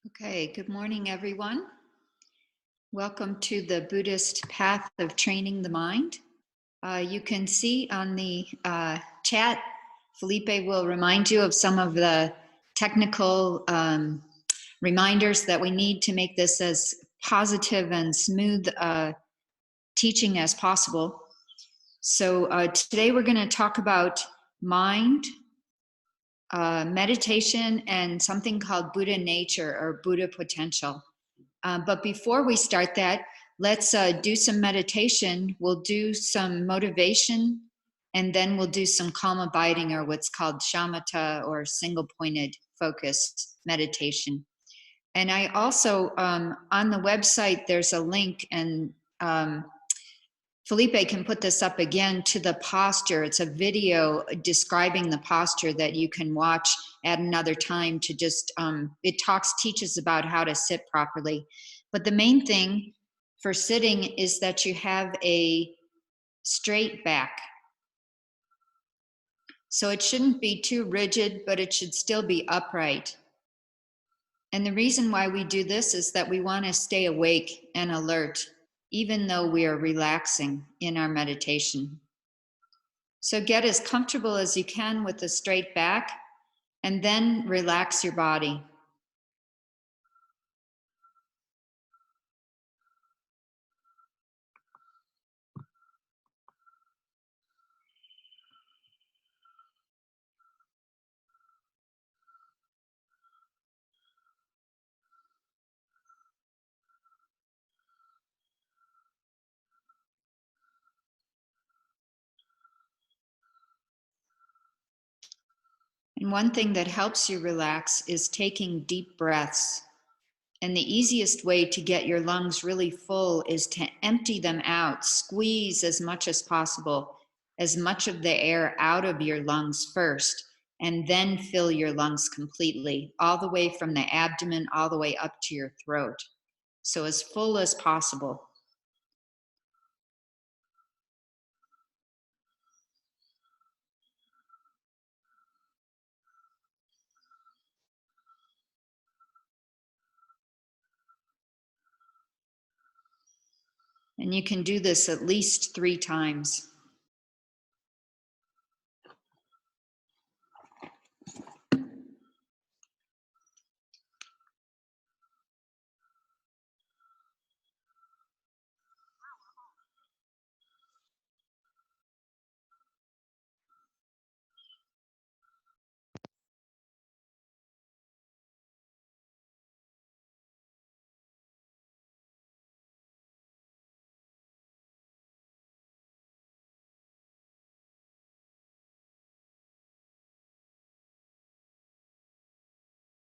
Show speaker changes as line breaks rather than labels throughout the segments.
Okay, good morning, everyone. Welcome to the Buddhist path of training the mind. You can see on the chat, Felipe will remind you of some of the technical reminders that we need to make this as positive and smooth teaching as possible. So today we're going to talk about mind, meditation, and something called Buddha nature or Buddha potential. But before we start that, let's do some meditation. We'll do some motivation, and then we'll do some calm abiding, or what's called shamatha, or single pointed focus meditation. And I also, on the website, there's a link, and Felipe can put this up again, to the posture. It's a video describing the posture that you can watch at another time to just, it teaches about how to sit properly. But the main thing for sitting is that you have a straight back. So it shouldn't be too rigid, but it should still be upright. And the reason why we do this is that we want to stay awake and alert, even though we are relaxing in our meditation. So get as comfortable as you can with the straight back, and then relax your body. And one thing that helps you relax is taking deep breaths. And the easiest way to get your lungs really full is to empty them out, squeeze as much as possible, as much of the air out of your lungs first, and then fill your lungs completely, all the way from the abdomen, all the way up to your throat. So as full as possible. And you can do this at least 3 times.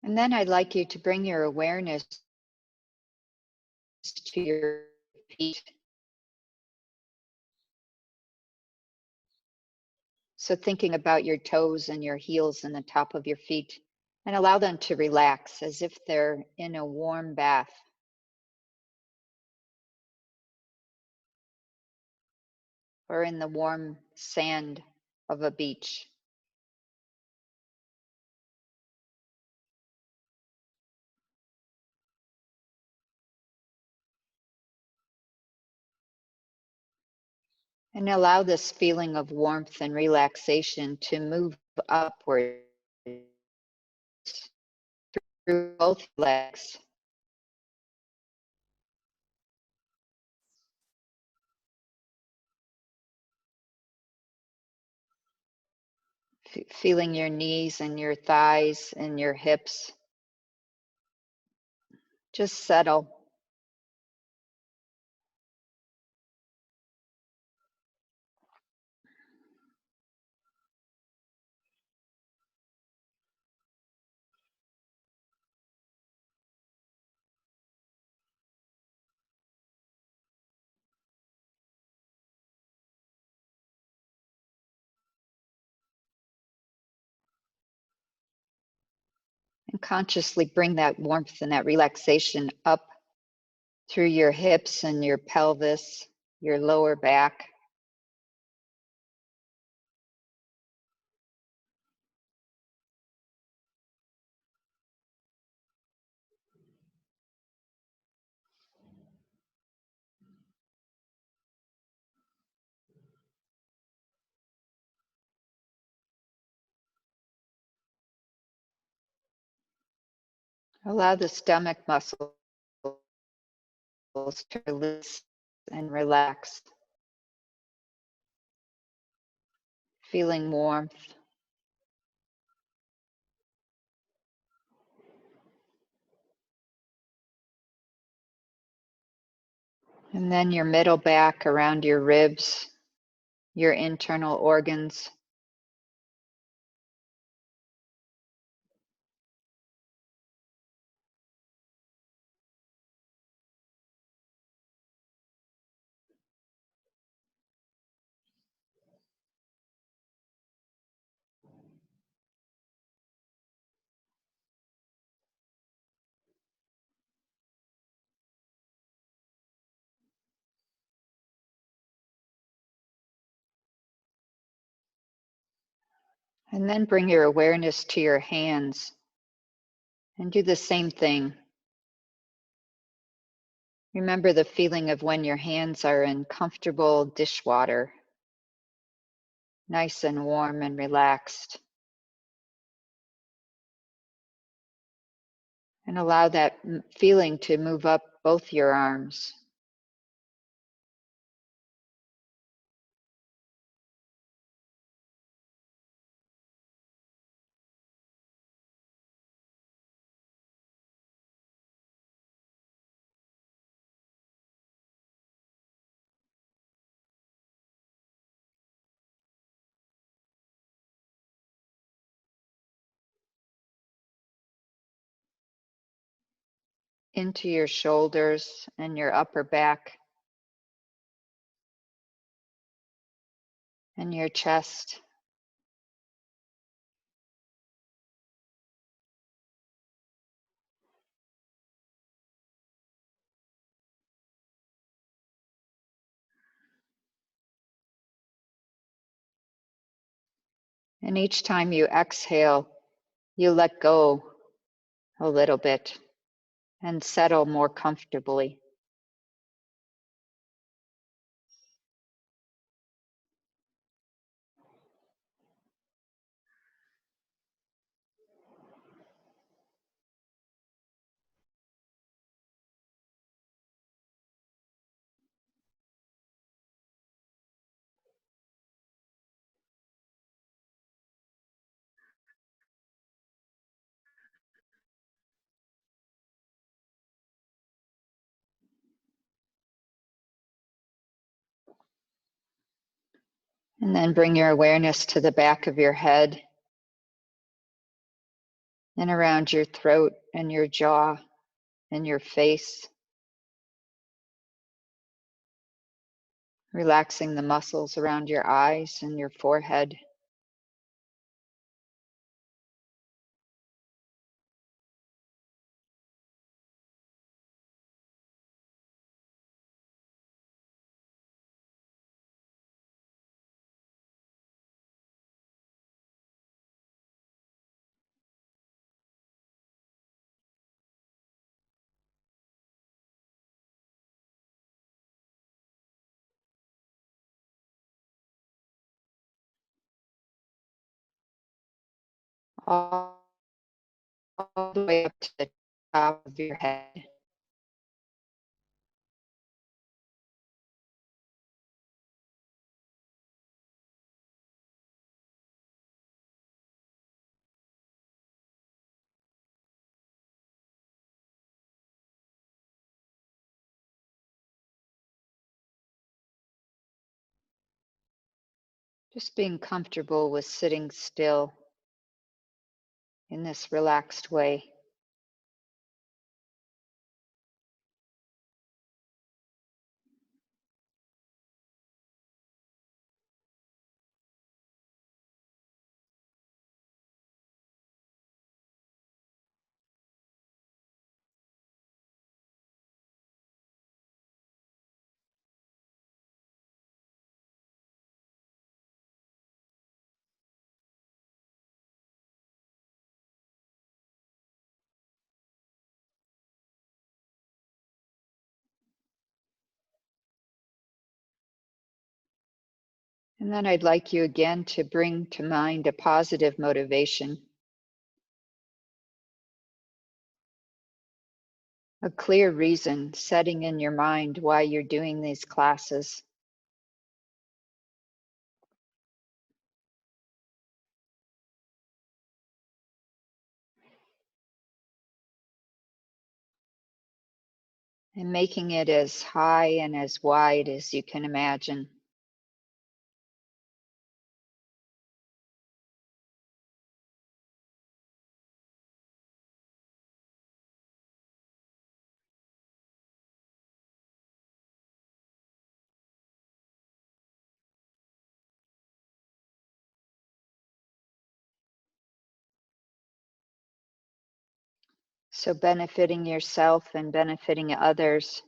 And then I'd like you to bring your awareness to your feet. So thinking about your toes and your heels and the top of your feet, and allow them to relax as if they're in a warm bath. Or in the warm sand of a beach. And allow this feeling of warmth and relaxation to move upwards through both legs. Feeling your knees and your thighs and your hips. Just settle. And consciously bring that warmth and that relaxation up through your hips and your pelvis, your lower back. Allow the stomach muscles to release and relax, feeling warmth. And then your middle back around your ribs, your internal organs. And then bring your awareness to your hands and do the same thing. Remember the feeling of when your hands are in comfortable dishwater, nice and warm and relaxed. And allow that feeling to move up both your arms. Into your shoulders and your upper back and your chest. And each time you exhale, you let go a little bit and settle more comfortably. And then bring your awareness to the back of your head and around your throat and your jaw and your face, relaxing the muscles around your eyes and your forehead. All the way up to the top of your head. Just being comfortable with sitting still in this relaxed way. And then I'd like you again to bring to mind a positive motivation. a clear reason setting in your mind why you're doing these classes. And making it as high and as wide as you can imagine. So benefiting yourself and benefiting others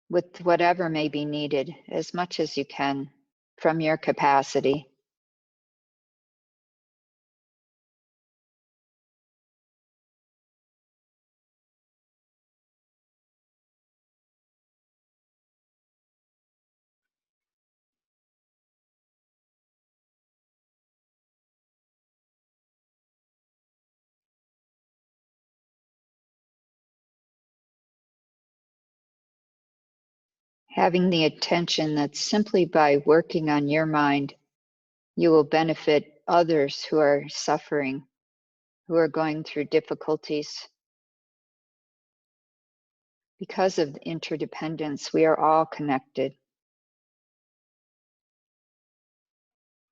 with whatever may be needed, as much as you can from your capacity. Having the attention that simply by working on your mind, you will benefit others who are suffering, who are going through difficulties. Because of the interdependence, we are all connected.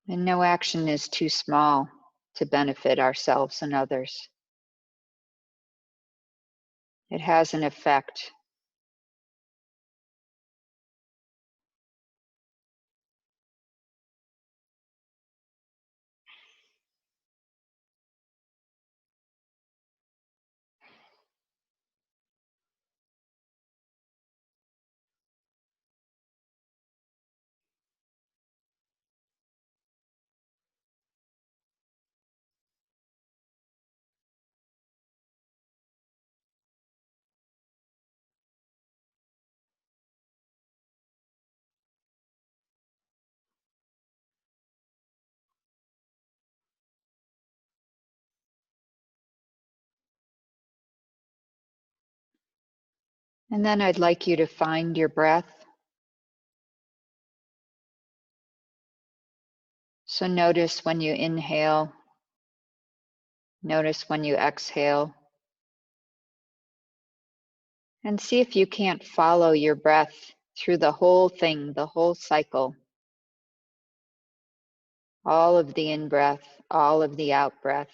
And no action is too small to benefit ourselves and others. It has an effect. And then I'd like you to find your breath. So notice when you inhale, notice when you exhale, and see if you can't follow your breath through the whole thing, the whole cycle. All of the in-breath, all of the out-breath,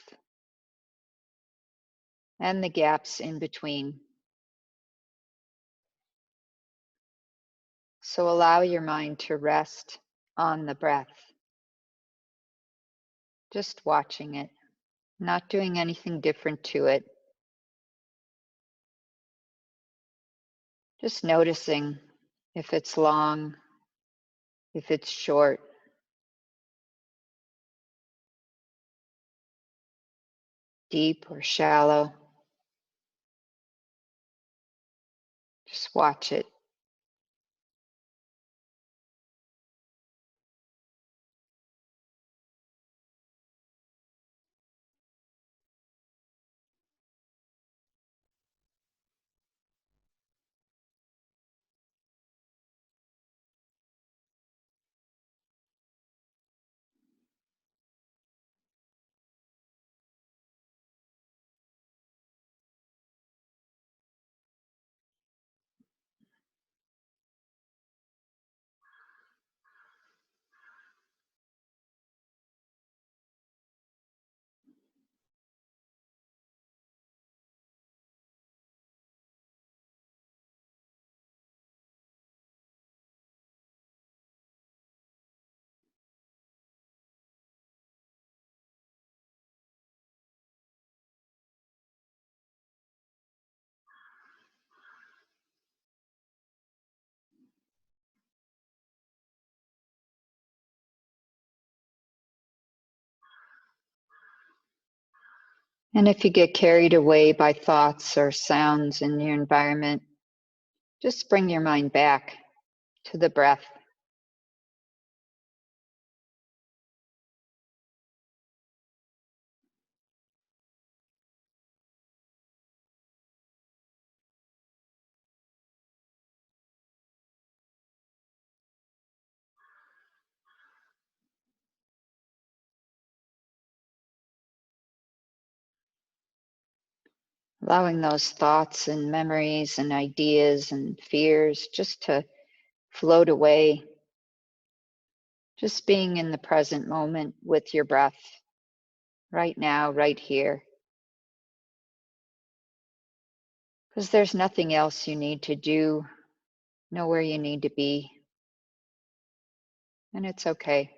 and the gaps in between. So allow your mind to rest on the breath, just watching it, not doing anything different to it. Just noticing if it's long, if it's short, deep or shallow. Just watch it. And if you get carried away by thoughts or sounds in your environment, just bring your mind back to the breath. Allowing those thoughts and memories and ideas and fears just to float away. Just being in the present moment with your breath, right now, right here. Because there's nothing else you need to do, nowhere you need to be. And it's okay.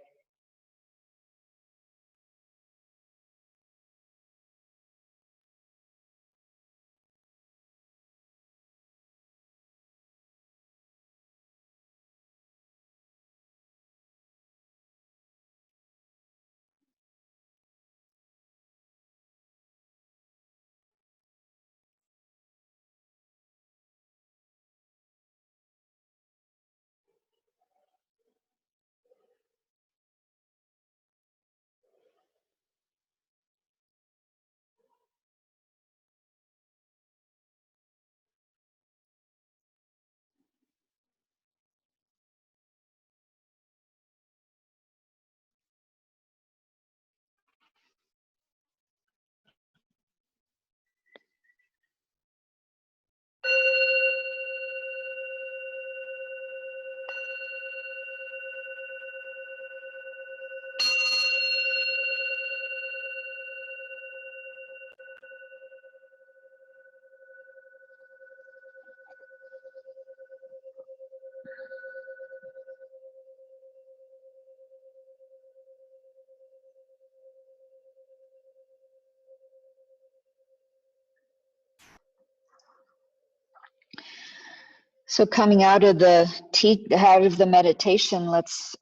So coming out of the meditation, let's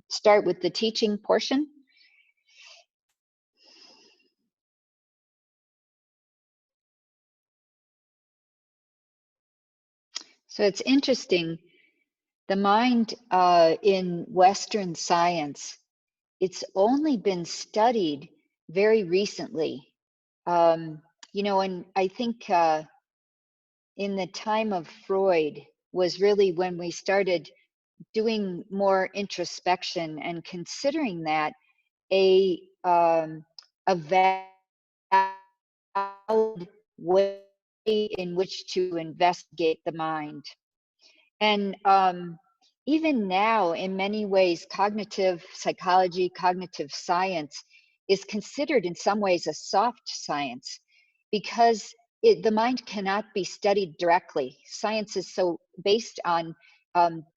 start with the teaching portion. So it's interesting, the mind in Western science, it's only been studied very recently. And I think in the time of Freud was really when we started doing more introspection and considering that a valid way in which to investigate the mind. And even now, in many ways, cognitive psychology, cognitive science is considered in some ways a soft science because the mind cannot be studied directly. Science is so based on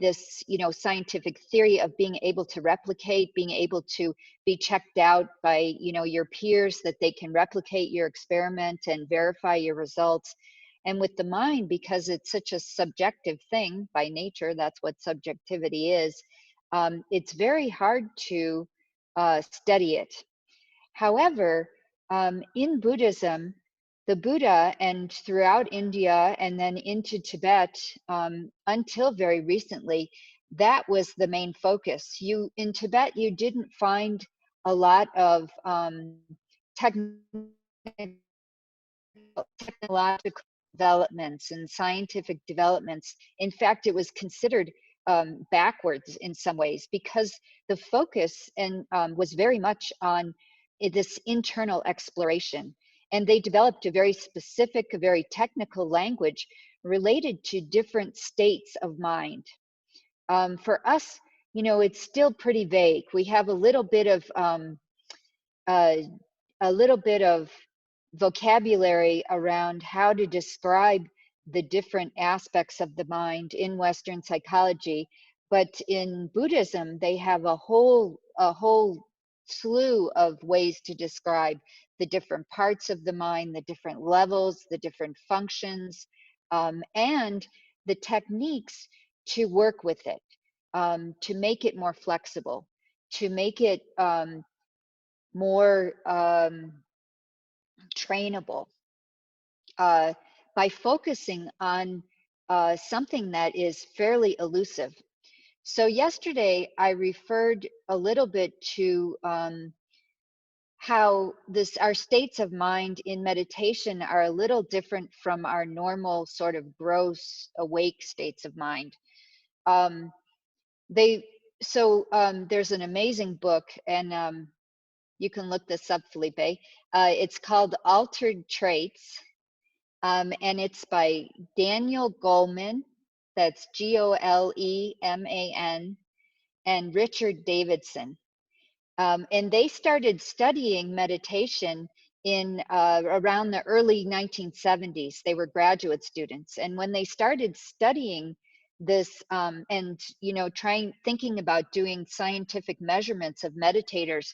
this, scientific theory of being able to replicate, being able to be checked out by, your peers, that they can replicate your experiment and verify your results. And with the mind, because it's such a subjective thing by nature, that's what subjectivity is, it's very hard to study it. However, in Buddhism, the Buddha, and throughout India and then into Tibet, until very recently, that was the main focus. In Tibet, you didn't find a lot of technological developments and scientific developments. In fact, it was considered backwards in some ways because the focus was very much on this internal exploration. And they developed a very specific, a very technical language related to different states of mind. For us, it's still pretty vague. We have a little bit of vocabulary around how to describe the different aspects of the mind in Western psychology, but in Buddhism they have a whole slew of ways to describe the different parts of the mind, the different levels, the different functions, and the techniques to work with it, to make it more flexible, to make it more trainable, by focusing on something that is fairly elusive. So yesterday I referred a little bit to how our states of mind in meditation are a little different from our normal sort of gross awake states of mind. There's an amazing book, and you can look this up, Felipe. It's called Altered Traits, And it's by Daniel Goleman, that's Goleman, and Richard Davidson. And they started studying meditation in around the early 1970s. They were graduate students, and when they started studying this, and thinking about doing scientific measurements of meditators,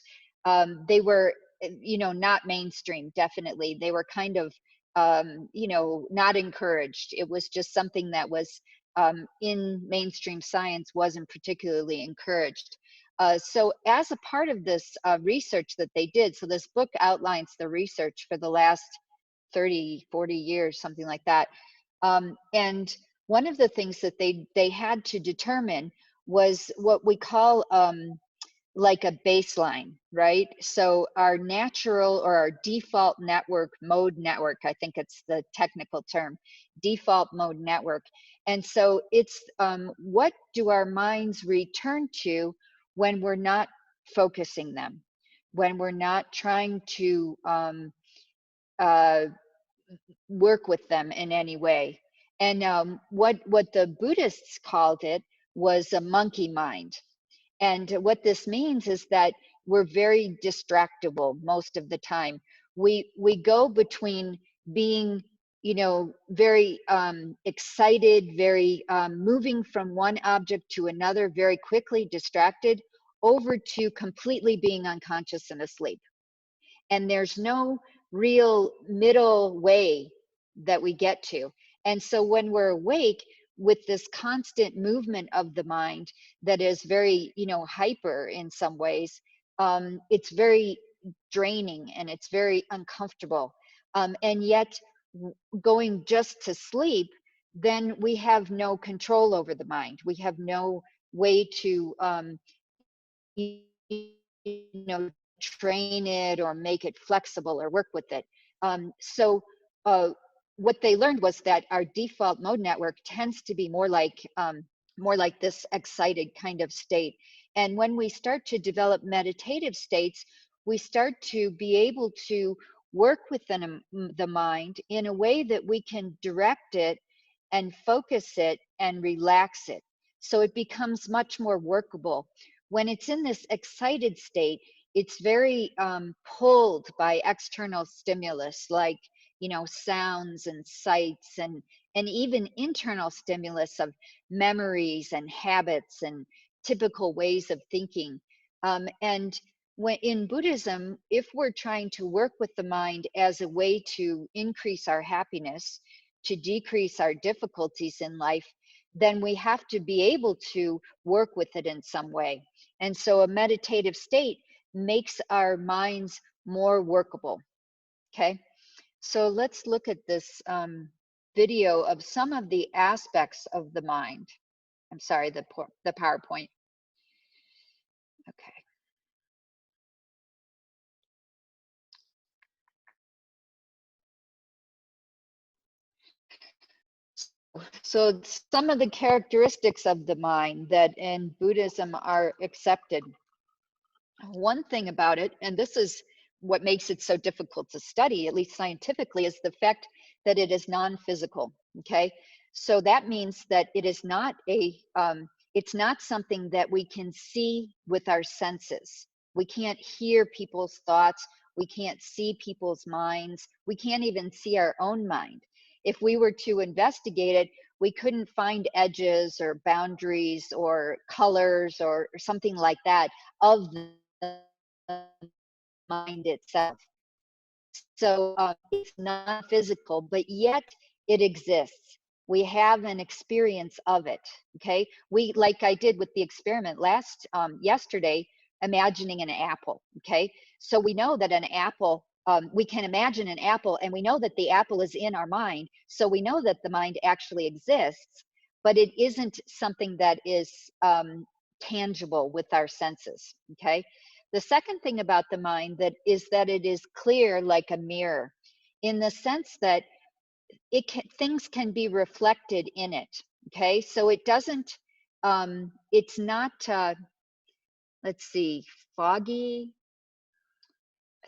they were not mainstream. Definitely, they were kind of not encouraged. It was just something that was in mainstream science, wasn't particularly encouraged. So as a part of this research that they did, so this book outlines the research for the last 30, 40 years, something like that. And one of the things that they had to determine was what we call like a baseline, right? So our natural or our default mode network, I think it's the technical term, default mode network. And so it's what do our minds return to when we're not focusing them, when we're not trying to uh, work with them in any way. And what the Buddhists called it was a monkey mind. And what this means is that we're very distractible most of the time. We go between being, very excited, very moving from one object to another, very quickly distracted, over to completely being unconscious and asleep. And there's no real middle way that we get to. And so when we're awake with this constant movement of the mind that is very, hyper in some ways, it's very draining and it's very uncomfortable. And yet, going just to sleep, then we have no control over the mind. We have no way to, you train it or make it flexible or work with it. So what they learned was that our default mode network tends to be more like this excited kind of state. And when we start to develop meditative states, we start to be able to work within the mind in a way that we can direct it and focus it and relax it. So it becomes much more workable. When it's in this excited state, it's very pulled by external stimulus, like sounds and sights, and even internal stimulus of memories and habits and typical ways of thinking. And when in Buddhism, if we're trying to work with the mind as a way to increase our happiness, to decrease our difficulties in life, then we have to be able to work with it in some way. And so a meditative state makes our minds more workable. Okay, so let's look at this video of some of the aspects of the mind. I'm sorry, the PowerPoint. Okay. So some of the characteristics of the mind that in Buddhism are accepted. One thing about it, and this is what makes it so difficult to study, at least scientifically, is the fact that it is non-physical. Okay, so that means that it is not it's not something that we can see with our senses. We can't hear people's thoughts. We can't see people's minds. We can't even see our own mind. If we were to investigate it, we couldn't find edges or boundaries or colors or something like that of the mind itself. So it's not physical, but yet it exists. We have an experience of it. Okay, we, like I did with the experiment yesterday, imagining an apple. Okay, so we know that an apple. We can imagine an apple, and we know that the apple is in our mind. So we know that the mind actually exists, but it isn't something that is tangible with our senses. Okay, the second thing about the mind that it is clear like a mirror, in the sense that things can be reflected in it. Okay, so it doesn't. It's not. Let's see, foggy.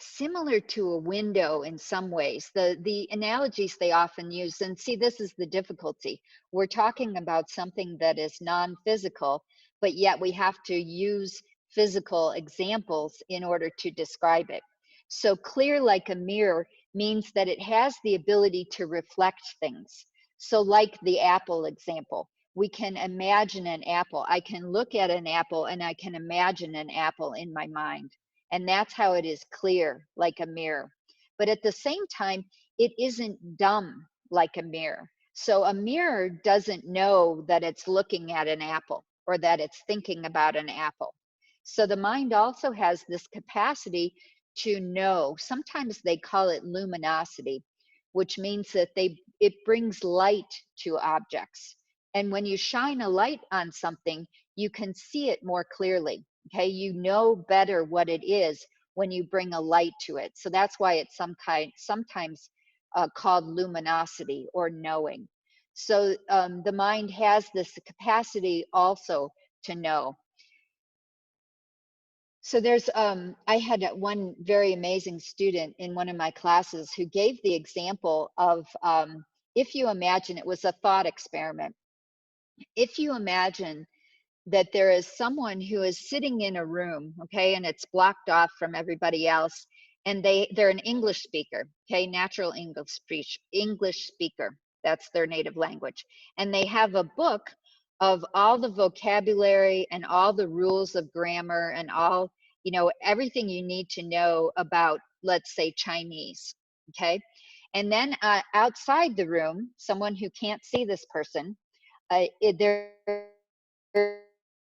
similar to a window in some ways. The analogies they often use, and see, this is the difficulty. We're talking about something that is non-physical, but yet we have to use physical examples in order to describe it. So clear like a mirror means that it has the ability to reflect things. So like the apple example, we can imagine an apple. I can look at an apple and I can imagine an apple in my mind. And that's how it is clear, like a mirror. But at the same time, it isn't dumb like a mirror. So a mirror doesn't know that it's looking at an apple or that it's thinking about an apple. So the mind also has this capacity to know. Sometimes they call it luminosity, which means that it brings light to objects. And when you shine a light on something, you can see it more clearly. Okay, you know better what it is when you bring a light to it. So that's why it's sometimes called luminosity or knowing. So the mind has this capacity also to know. So there's I had one very amazing student in one of my classes who gave the example of if you imagine, it was a thought experiment. If you imagine that there is someone who is sitting in a room, okay, and it's blocked off from everybody else, and they're an English speaker, okay, natural English speaker. That's their native language. And they have a book of all the vocabulary and all the rules of grammar and all, everything you need to know about, let's say, Chinese, okay? And then outside the room, someone who can't see this person, there is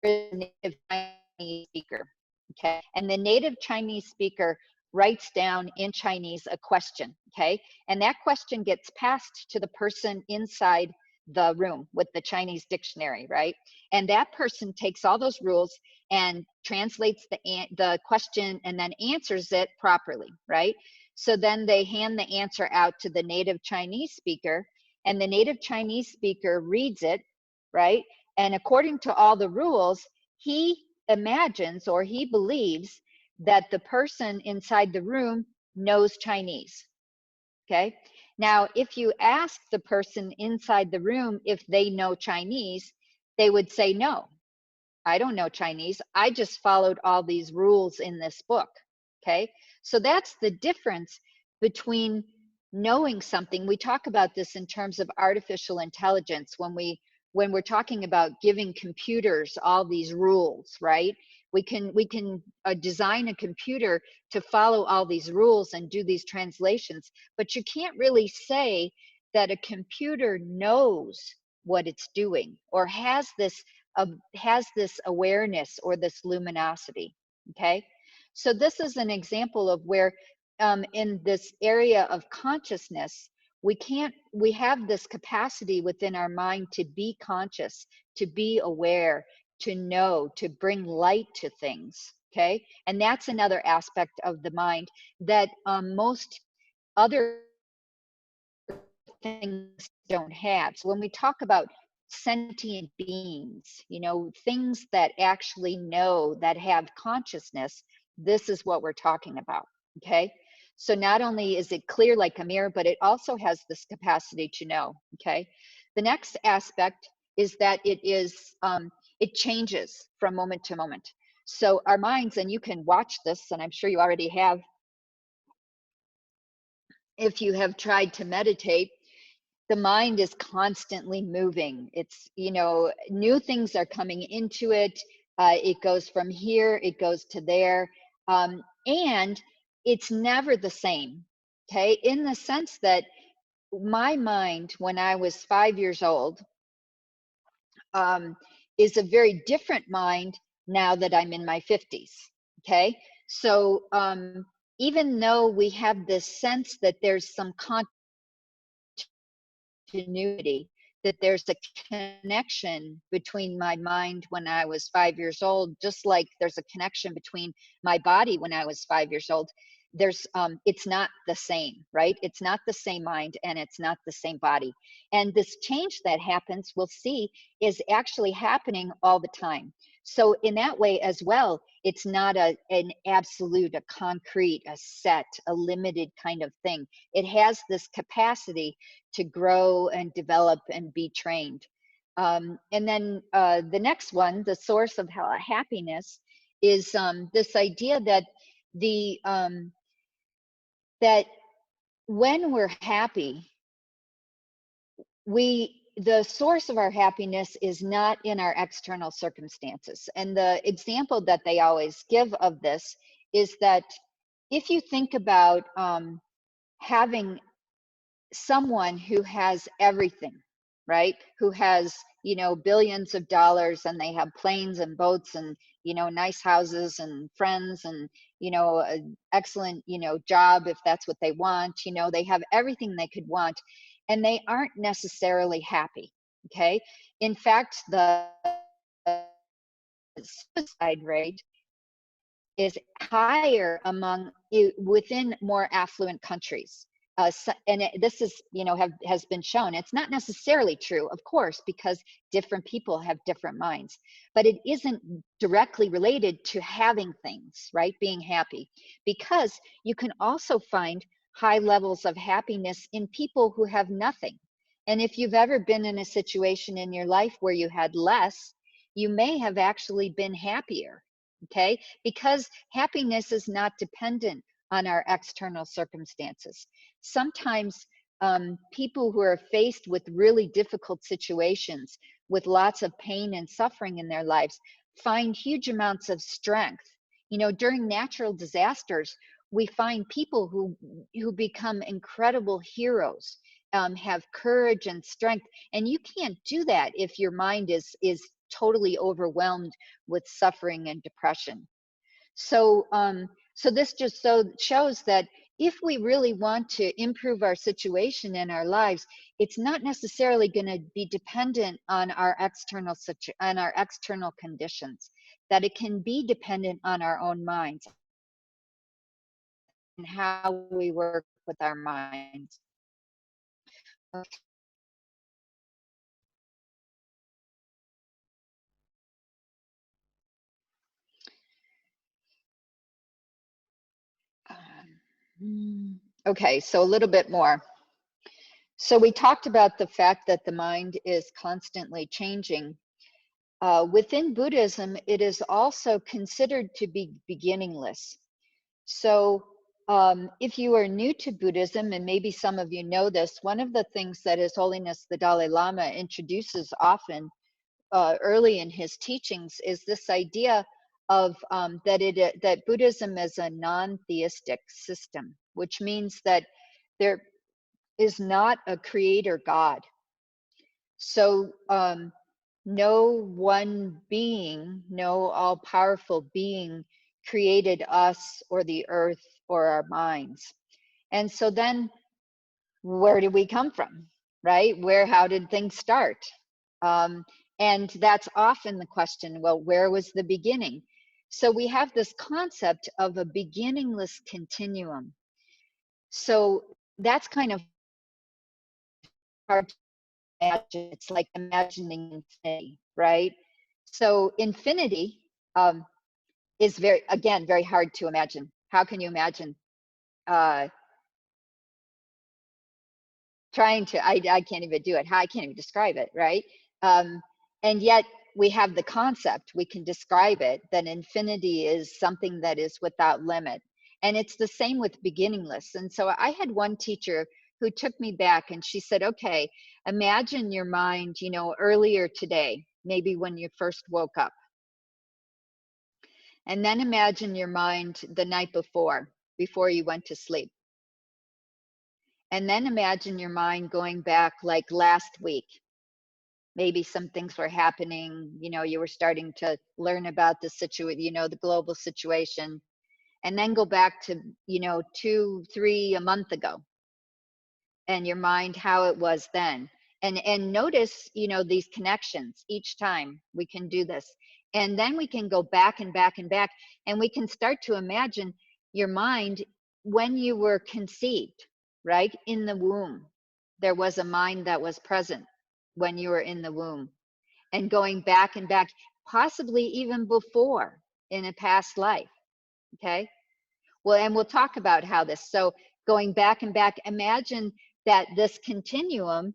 a native Chinese speaker, okay? And the native Chinese speaker writes down in Chinese a question, okay? And that question gets passed to the person inside the room with the Chinese dictionary, right? And that person takes all those rules and translates the question and then answers it properly, right? So then they hand the answer out to the native Chinese speaker, and the native Chinese speaker reads it, right? And according to all the rules, he imagines or he believes that the person inside the room knows Chinese. Okay. Now, if you ask the person inside the room if they know Chinese, they would say, no, I don't know Chinese. I just followed all these rules in this book. Okay. So that's the difference between knowing something. We talk about this in terms of artificial intelligence when we're talking about giving computers all these rules, right? We can design a computer to follow all these rules and do these translations, but you can't really say that a computer knows what it's doing or has this awareness or this luminosity. Okay, so this is an example of where in this area of consciousness, we have this capacity within our mind to be conscious, to be aware, to know, to bring light to things. Okay, and that's another aspect of the mind that most other things don't have. So when we talk about sentient beings, things that actually know, that have consciousness, this is what we're talking about. Okay, so not only is it clear like a mirror, but it also has this capacity to know. Okay, the next aspect is that it changes from moment to moment. So our minds, and you can watch this, and I'm sure you already have if you have tried to meditate, the mind is constantly moving. It's, new things are coming into it. It goes from here, it goes to there. And it's never the same, okay? In the sense that my mind, when I was 5 years old, is a very different mind now that I'm in my 50s, okay? So even though we have this sense that there's some continuity, that there's a connection between my mind when I was 5 years old, just like there's a connection between my body when I was 5 years old. It's not the same, right? It's not the same mind and it's not the same body. And this change that happens, we'll see, is actually happening all the time. So in that way as well, it's not an absolute, a concrete, a set, a limited kind of thing. It has this capacity to grow and develop and be trained. And then the next one, the source of happiness, is this idea that that when we're happy, the source of our happiness is not in our external circumstances. And the example that they always give of this is that if you think about having someone who has everything, right? Who has, billions of dollars, and they have planes and boats and, nice houses and friends and, an excellent, job if that's what they want. They have everything they could want, and they aren't necessarily happy. Okay. In fact, the suicide rate is higher within more affluent countries. This is, has been shown. It's not necessarily true, of course, because different people have different minds, but it isn't directly related to having things, right? Being happy, because you can also find high levels of happiness in people who have nothing. And if you've ever been in a situation in your life where you had less, you may have actually been happier. Okay, because happiness is not dependent on our external circumstances. Sometimes people who are faced with really difficult situations, with lots of pain and suffering in their lives, find huge amounts of strength. During natural disasters, we find people who become incredible heroes, have courage and strength, and you can't do that if your mind is totally overwhelmed with suffering and depression. So, so this just shows that if we really want to improve our situation in our lives, it's not necessarily going to be dependent on our external conditions. That it can be dependent on our own minds and how we work with our minds. Okay, so a little bit more. So we talked about the fact that the mind is constantly changing. Within Buddhism, it is also considered to be beginningless. So if you are new to Buddhism, and maybe some of you know this, one of the things that His Holiness the Dalai Lama introduces often early in his teachings is this idea of that Buddhism is a non-theistic system, which means that there is not a creator God. So no one being, no all-powerful being created us or the earth or our minds. And so then where did we come from, right? How did things start? And that's often the question, well, where was the beginning? So we have this concept of a beginningless continuum. So that's kind of hard to imagine. It's like imagining infinity, right? So infinity is very hard to imagine. How can you imagine uh, trying to, I can't even do it. I can't even describe it, right? And yet we have the concept, we can describe it, that infinity is something that is without limit. And it's the same with beginningless. And so I had one teacher who took me back and she said, okay, imagine your mind, earlier today, maybe when you first woke up. And then imagine your mind the night before you went to sleep. And then imagine your mind going back like last week. Maybe some things were happening, you were starting to learn about the situation, the global situation. And then go back to, 2, 3, a month ago. And your mind, how it was then. And notice, these connections each time we can do this. And then we can go back and back and back, and we can start to imagine your mind when you were conceived, right? In the womb, there was a mind that was present when you were in the womb, and going back and back, possibly even before in a past life. Okay. Well, and we'll talk about how this, so going back and back, imagine that this continuum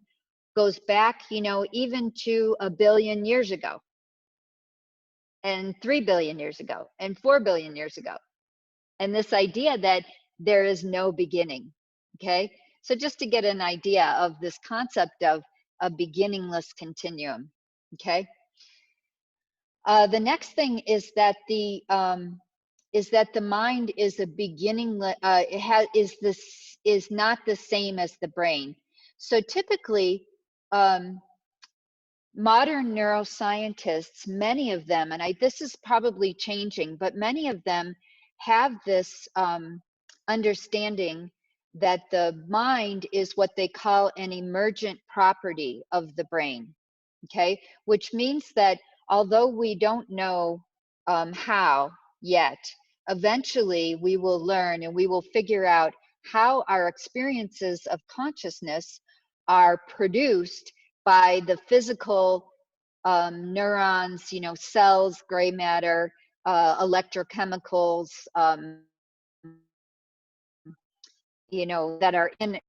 goes back, even to 1 billion years ago, and 3 billion years ago, and 4 billion years ago. And this idea that there is no beginning. Okay. So just to get an idea of this concept of a beginningless continuum. Okay. The next thing is that the mind is a beginning. Is not the same as the brain. So typically, modern neuroscientists, many of them, and this is probably changing, but many of them have this understanding that the mind is what they call an emergent property of the brain. Okay, which means that although we don't know how yet, eventually we will learn and we will figure out how our experiences of consciousness are produced by the physical neurons, cells, gray matter, electrochemicals, that are in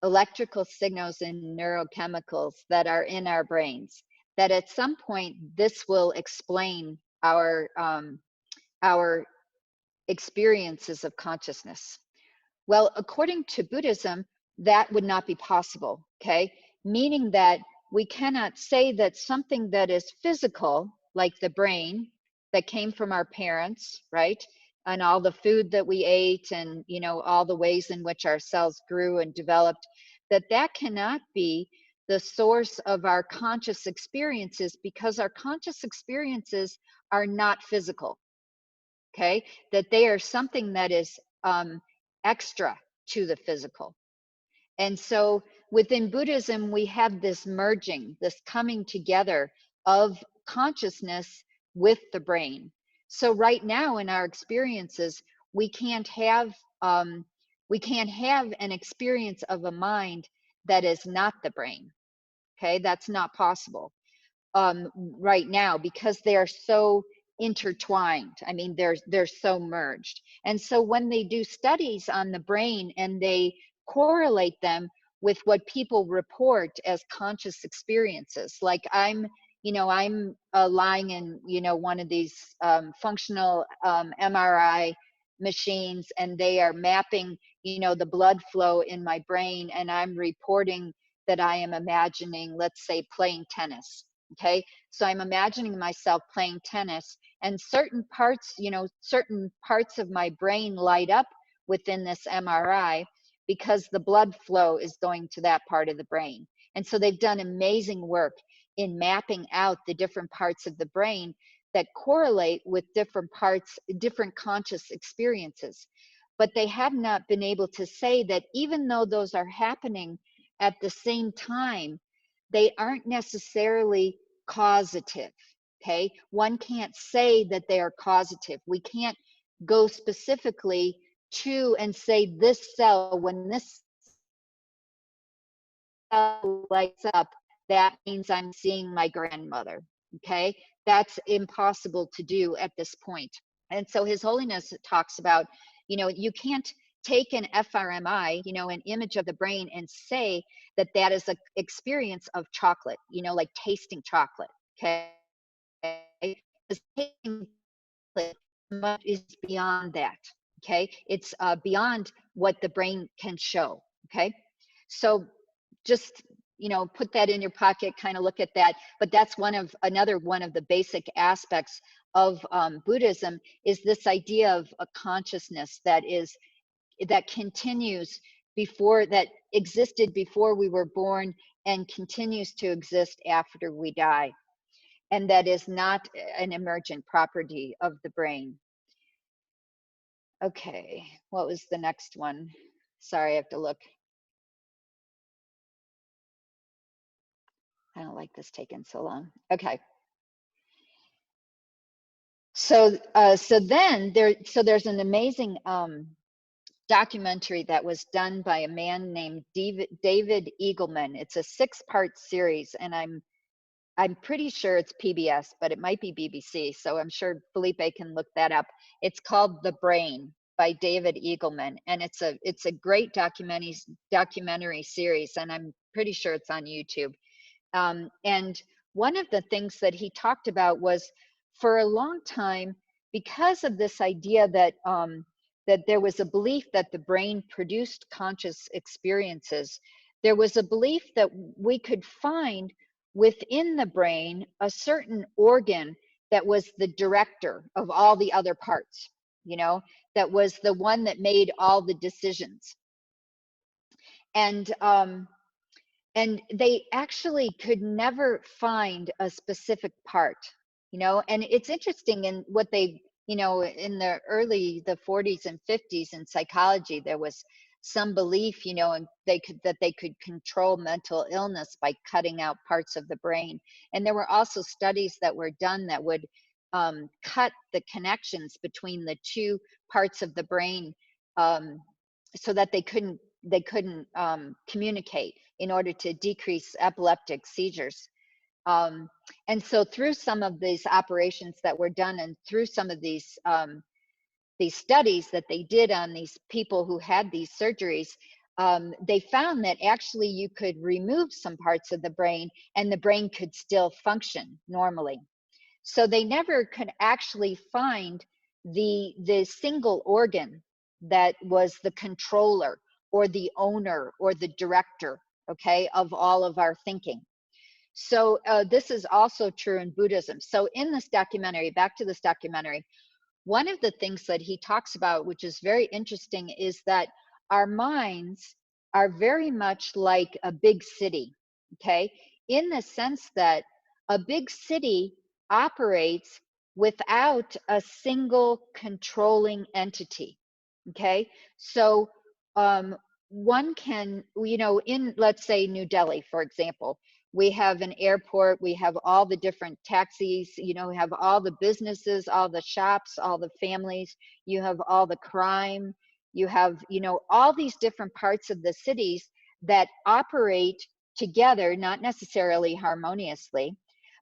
electrical signals and neurochemicals that are in our brains, that at some point this will explain our experiences of consciousness. Well, according to Buddhism, that would not be possible. Okay, meaning that we cannot say that something that is physical, like the brain that came from our parents, right, and all the food that we ate, and all the ways in which our cells grew and developed, that cannot be the source of our conscious experiences, because our conscious experiences are not physical. Okay, that they are something that is extra to the physical. And so within Buddhism, we have this merging, this coming together of consciousness with the brain. So right now in our experiences, we can't have an experience of a mind that is not the brain. Okay, that's not possible right now, because they are so intertwined. I mean, they're so merged. And so when they do studies on the brain and they correlate them with what people report as conscious experiences, like I'm lying in one of these functional MRI machines, and they are mapping the blood flow in my brain, and I'm reporting that I am imagining, let's say, playing tennis. Okay, so I'm imagining myself playing tennis, and certain parts of my brain light up within this MRI because the blood flow is going to that part of the brain. And so they've done amazing work in mapping out the different parts of the brain that correlate with different conscious experiences. But they have not been able to say that even though those are happening at the same time, they aren't necessarily causative. Okay, one can't say that they are causative. We can't go specifically to and say this cell, when this cell lights up, that means I'm seeing my grandmother. Okay, that's impossible to do at this point. And so His Holiness talks about, you can't take an fMRI, an image of the brain, and say that that is an experience of chocolate, like tasting chocolate. Okay, because tasting chocolate is beyond that. Okay, it's beyond what the brain can show. Okay, so just put that in your pocket, kind of look at that. But that's another one of the basic aspects of Buddhism, is this idea of a consciousness that continues that existed before we were born and continues to exist after we die, and that is not an emergent property of the brain. Okay, what was the next one? Sorry, I have to look. I don't like this taking so long. Okay. So there's an amazing documentary that was done by a man named David Eagleman. It's a 6-part series, and I'm I'm pretty sure it's PBS, but it might be BBC. So I'm sure Felipe can look that up. It's called The Brain by David Eagleman, and it's a great documentary series, and I'm pretty sure it's on YouTube. And one of the things that he talked about was, for a long time, because of this idea that that there was a belief that the brain produced conscious experiences, there was a belief that we could find within the brain a certain organ that was the director of all the other parts, you know, that was the one that made all the decisions. And they actually could never find a specific part, you know. And it's interesting in what they, you know, in the 40s and 50s in psychology, there was some belief, you know, and they could control mental illness by cutting out parts of the brain. And there were also studies that were done that would cut the connections between the two parts of the brain, so that they couldn't communicate in order to decrease epileptic seizures. And so through some of these operations that were done, and through some of these studies that they did on these people who had these surgeries, they found that actually you could remove some parts of the brain and the brain could still function normally. So they never could actually find the single organ that was the controller or the owner or the director, okay, of all of our thinking. So this is also true in Buddhism. So in this documentary, back to this documentary, one of the things that he talks about, which is very interesting, is that our minds are very much like a big city, okay, in the sense that a big city operates without a single controlling entity. Okay, so one can, you know, in, let's say, New Delhi, for example, we have an airport, we have all the different taxis, you know, we have all the businesses, all the shops, all the families, you have all the crime, you have, you know, all these different parts of the cities that operate together, not necessarily harmoniously,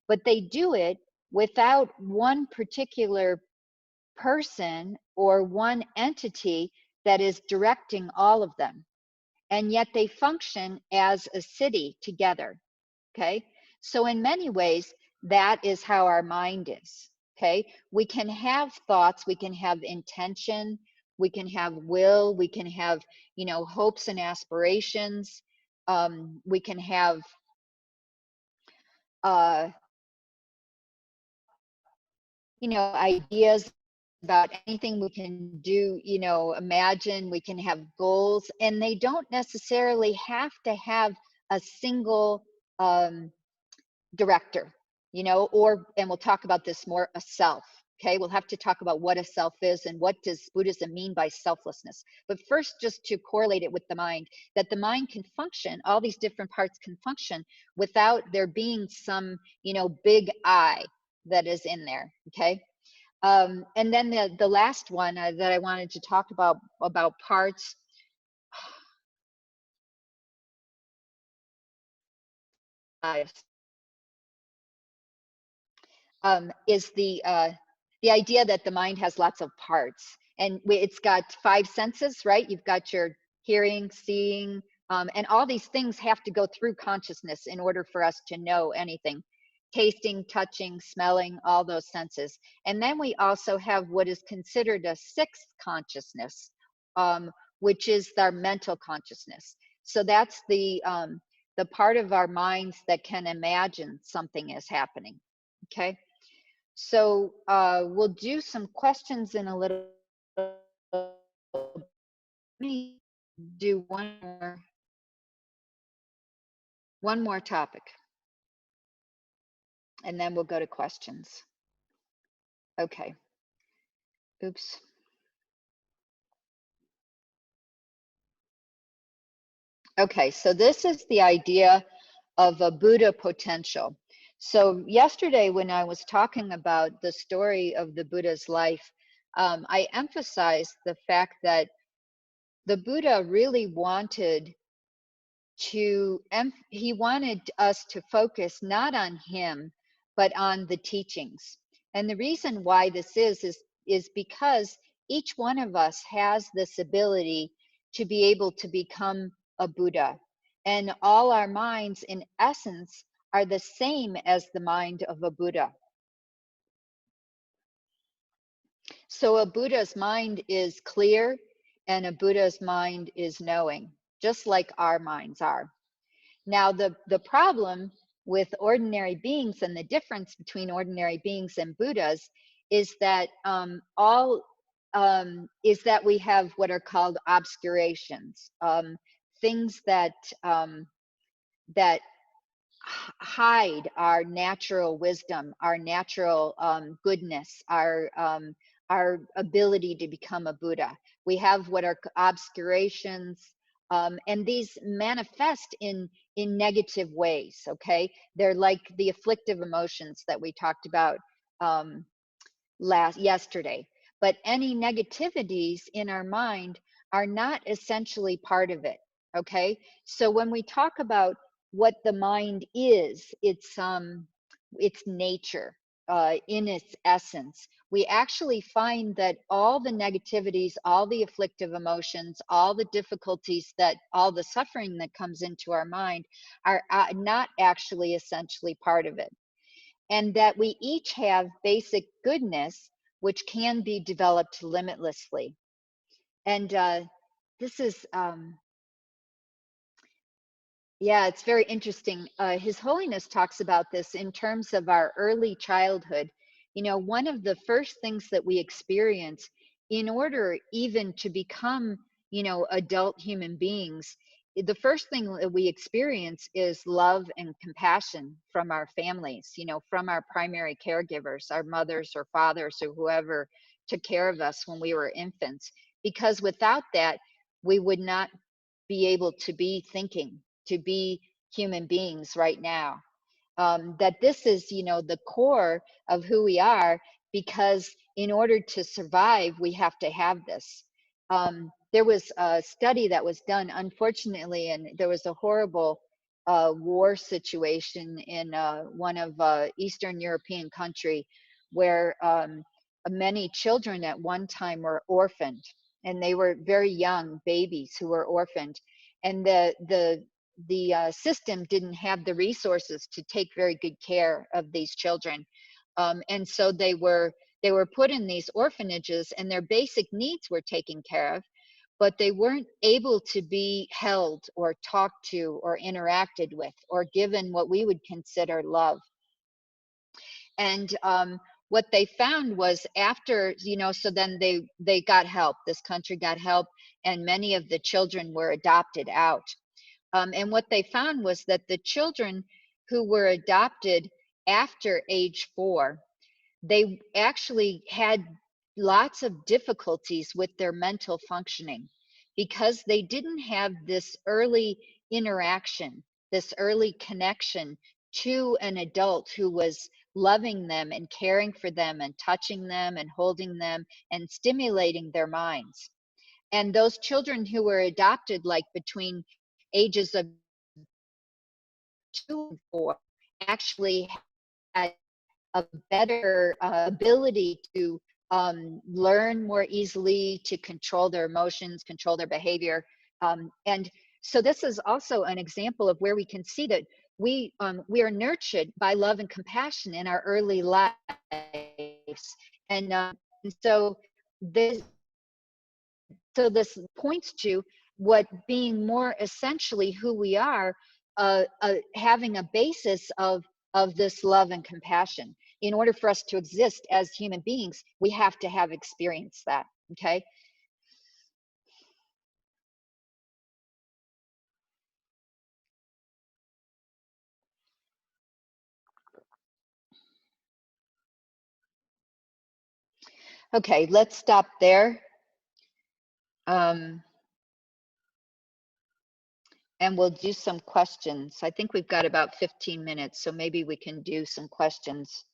but they do it without one particular person or one entity that is directing all of them. And yet they function as a city together. Okay. So in many ways, that is how our mind is. Okay. We can have thoughts, we can have intention, we can have will, we can have, you know, hopes and aspirations. We can have, you know, ideas about anything we can do, you know, imagine, we can have goals, and they don't necessarily have to have a single director, you know, or, and we'll talk about this more, a self. Okay, we'll have to talk about what a self is and what does Buddhism mean by selflessness. But first, just to correlate it with the mind, that the mind can function, all these different parts can function without there being some, you know, big I that is in there. Okay. And then the last one that I wanted to talk about parts, is the idea that the mind has lots of parts, and it's got 5 senses, right? You've got your hearing, seeing, and all these things have to go through consciousness in order for us to know anything. Tasting, touching, smelling, all those senses. And then we also have what is considered a 6th consciousness, which is our mental consciousness. So that's the part of our minds that can imagine something is happening. Okay. So we'll do some questions in a little. Let me do one more topic, and then we'll go to questions. Okay. Oops. Okay, so this is the idea of a Buddha potential. So yesterday when I was talking about the story of the Buddha's life, I emphasized the fact that the Buddha really wanted he wanted us to focus not on him, but on the teachings. And the reason why this is because each one of us has this ability to be able to become a Buddha. And all our minds, in essence, are the same as the mind of a Buddha. So a Buddha's mind is clear, and a Buddha's mind is knowing, just like our minds are. Now, the problem with ordinary beings and the difference between ordinary beings and Buddhas is that is that we have what are called obscurations, things that that hide our natural wisdom, our natural goodness, our ability to become a Buddha. We have what are obscurations, and these manifest in negative ways. Okay, they're like the afflictive emotions that we talked about yesterday. But any negativities in our mind are not essentially part of it. Okay, so when we talk about what the mind is, its nature, in its essence, we actually find that all the negativities, all the afflictive emotions, all the difficulties, that all the suffering that comes into our mind are not actually essentially part of it. And that we each have basic goodness, which can be developed limitlessly. And this is yeah, it's very interesting. His Holiness talks about this in terms of our early childhood. You know, one of the first things that we experience in order even to become, you know, adult human beings, the first thing that we experience is love and compassion from our families, you know, from our primary caregivers, our mothers or fathers or whoever took care of us when we were infants. Because without that, we would not be able to be thinking, to be human beings right now. That this is, you know, the core of who we are, because in order to survive, we have to have this. There was a study that was done, unfortunately, and there was a horrible war situation in one of Eastern European country where many children at one time were orphaned, and they were very young babies who were orphaned, and the system didn't have the resources to take very good care of these children, and so they were put in these orphanages, and their basic needs were taken care of, but they weren't able to be held or talked to or interacted with or given what we would consider love. And what they found was, after, you know, so then they got help, this country got help, and many of the children were adopted out. And what they found was that the children who were adopted after age 4, they actually had lots of difficulties with their mental functioning, because they didn't have this early interaction, this early connection to an adult who was loving them and caring for them and touching them and holding them and stimulating their minds. And those children who were adopted, like between ages of 2 and 4, actually had a better ability to learn more easily, to control their emotions, control their behavior. And so this is also an example of where we can see that we are nurtured by love and compassion in our early lives. And so this points to what being more essentially who we are, having a basis of this love and compassion. In order for us to exist as human beings, we have to have experienced that. Okay. Okay, let's stop there. And we'll do some questions. I think we've got about 15 minutes, so maybe we can do some questions.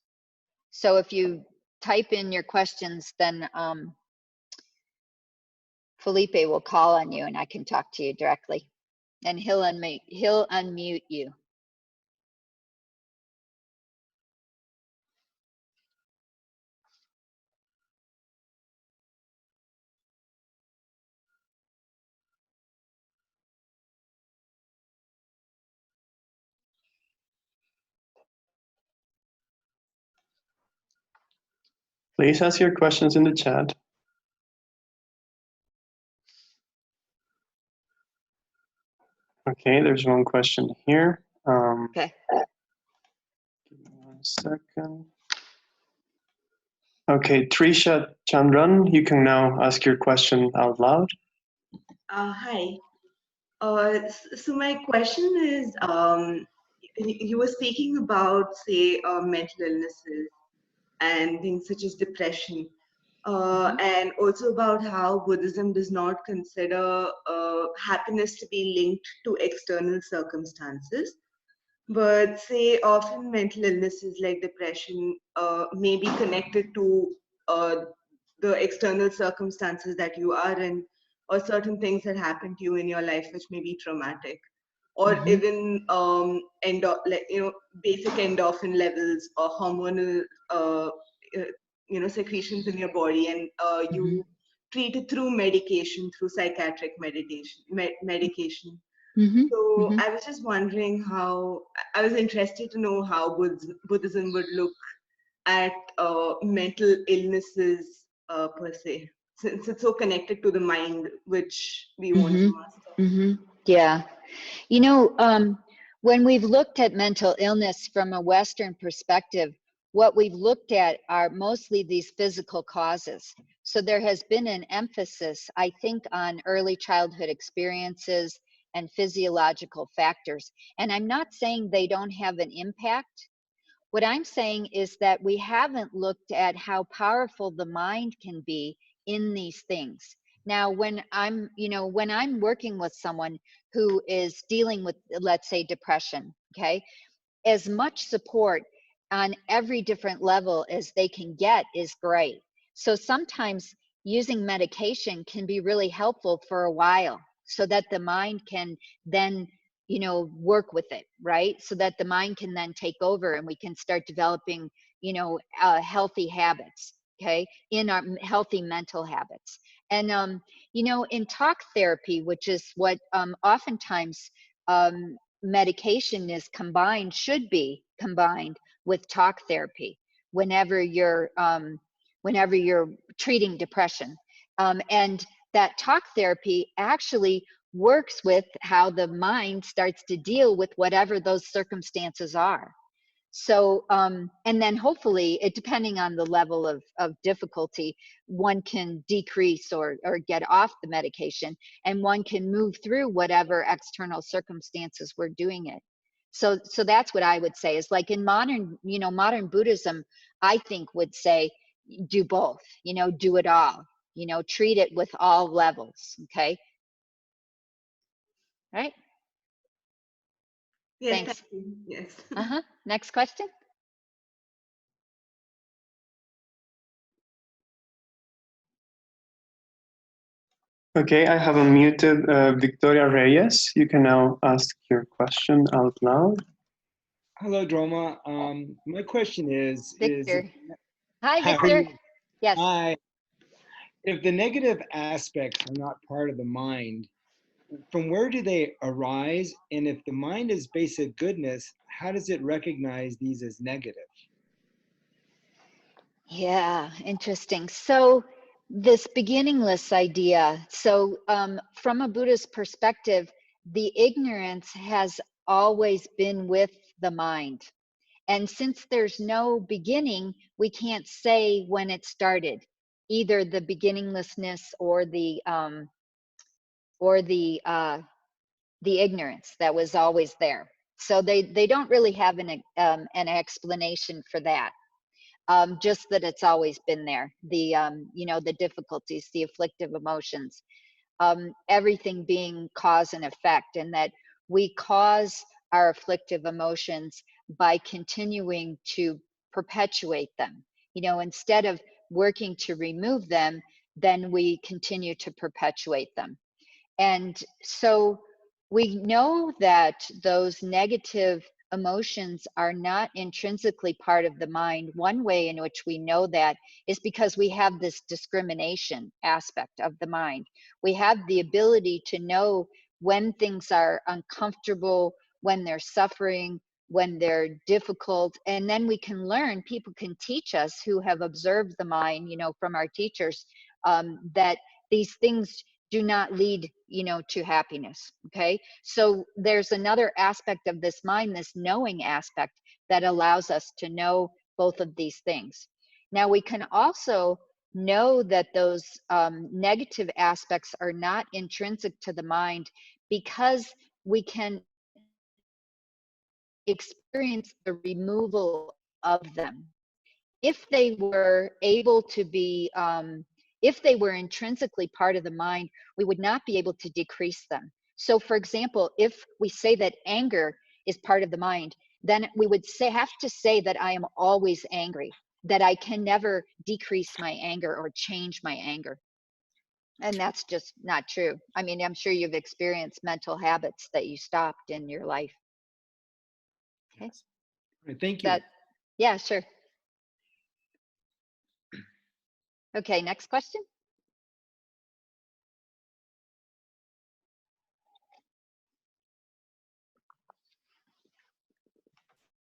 So if you type in your questions, then Felipe will call on you and I can talk to you directly. And he'll unmute you.
Please ask your questions in the chat. Okay, there's one question here.
Okay.
Give me 1 second. Okay, Trisha Chandran, you can now ask your question out loud.
Hi. So my question is, you were speaking about, say, mental illnesses and things such as depression, and also about how Buddhism does not consider happiness to be linked to external circumstances. But say often mental illnesses like depression may be connected to uh, the external circumstances that you are in, or certain things that happen to you in your life which may be traumatic, or even basic endorphin levels or hormonal secretions in your body, and you treat it through medication, through psychiatric medication. So I was just wondering how, I was interested to know how Buddhism would look at mental illnesses per se, since it's so connected to the mind, which we want to master.
Yeah. You know, when we've looked at mental illness from a Western perspective, what we've looked at are mostly these physical causes. So there has been an emphasis, I think, on early childhood experiences and physiological factors. And I'm not saying they don't have an impact. What I'm saying is that we haven't looked at how powerful the mind can be in these things. Now, when I'm working with someone who is dealing with, let's say, depression, okay, as much support on every different level as they can get is great. So sometimes using medication can be really helpful for a while so that the mind can then work with it, right? So that the mind can then take over and we can start developing healthy habits, okay, in our healthy mental habits. And in talk therapy, which is what oftentimes medication is combined, should be combined with talk therapy whenever you're treating depression, and that talk therapy actually works with how the mind starts to deal with whatever those circumstances are. So and then hopefully, depending on the level of difficulty, one can decrease or get off the medication, and one can move through whatever external circumstances we're doing it. So that's what I would say is, like, in modern Buddhism, I think would say do both, do it all, treat it with all levels. Okay. All right.
Yes,
Thanks.
thank you. Yes.
Next question.
Okay, I have unmuted Victoria Reyes. You can now ask your question out loud.
Hello, Drolma. My question is
Victor. Hi,
how are
Victor.
you?
Yes.
Hi. If the negative aspects are not part of the mind, from where do they arise? And if the mind is basic goodness, how does it recognize these as negative?
Yeah, interesting. So this beginningless idea. So from a Buddhist perspective, the ignorance has always been with the mind. And since there's no beginning, we can't say when it started, either the beginninglessness or the ignorance that was always there. So they don't really have an explanation for that. Just that it's always been there. The difficulties, the afflictive emotions, everything being cause and effect, and that we cause our afflictive emotions by continuing to perpetuate them. Instead of working to remove them, then we continue to perpetuate them. And so We know that those negative emotions are not intrinsically part of the mind. One way in which we know that is because we have this discrimination aspect of the mind. We have the ability to know when things are uncomfortable, when they're suffering, when they're difficult, and then we can learn, people can teach us who have observed the mind, you know, from our teachers, that these things do not lead, you know, to happiness. Okay, so there's another aspect of this mind, this knowing aspect, that allows us to know both of these things. Now we can also know that those negative aspects are not intrinsic to the mind, because we can experience the removal of them. If they were able to be, if they were intrinsically part of the mind, we would not be able to decrease them. So for example, if we say that anger is part of the mind, then we would have to say that I am always angry, that I can never decrease my anger or change my anger. And that's just not true. I mean, I'm sure you've experienced mental habits that you stopped in your life. Okay.
Yes. All right, thank you.
That, yeah, sure. Okay, next question.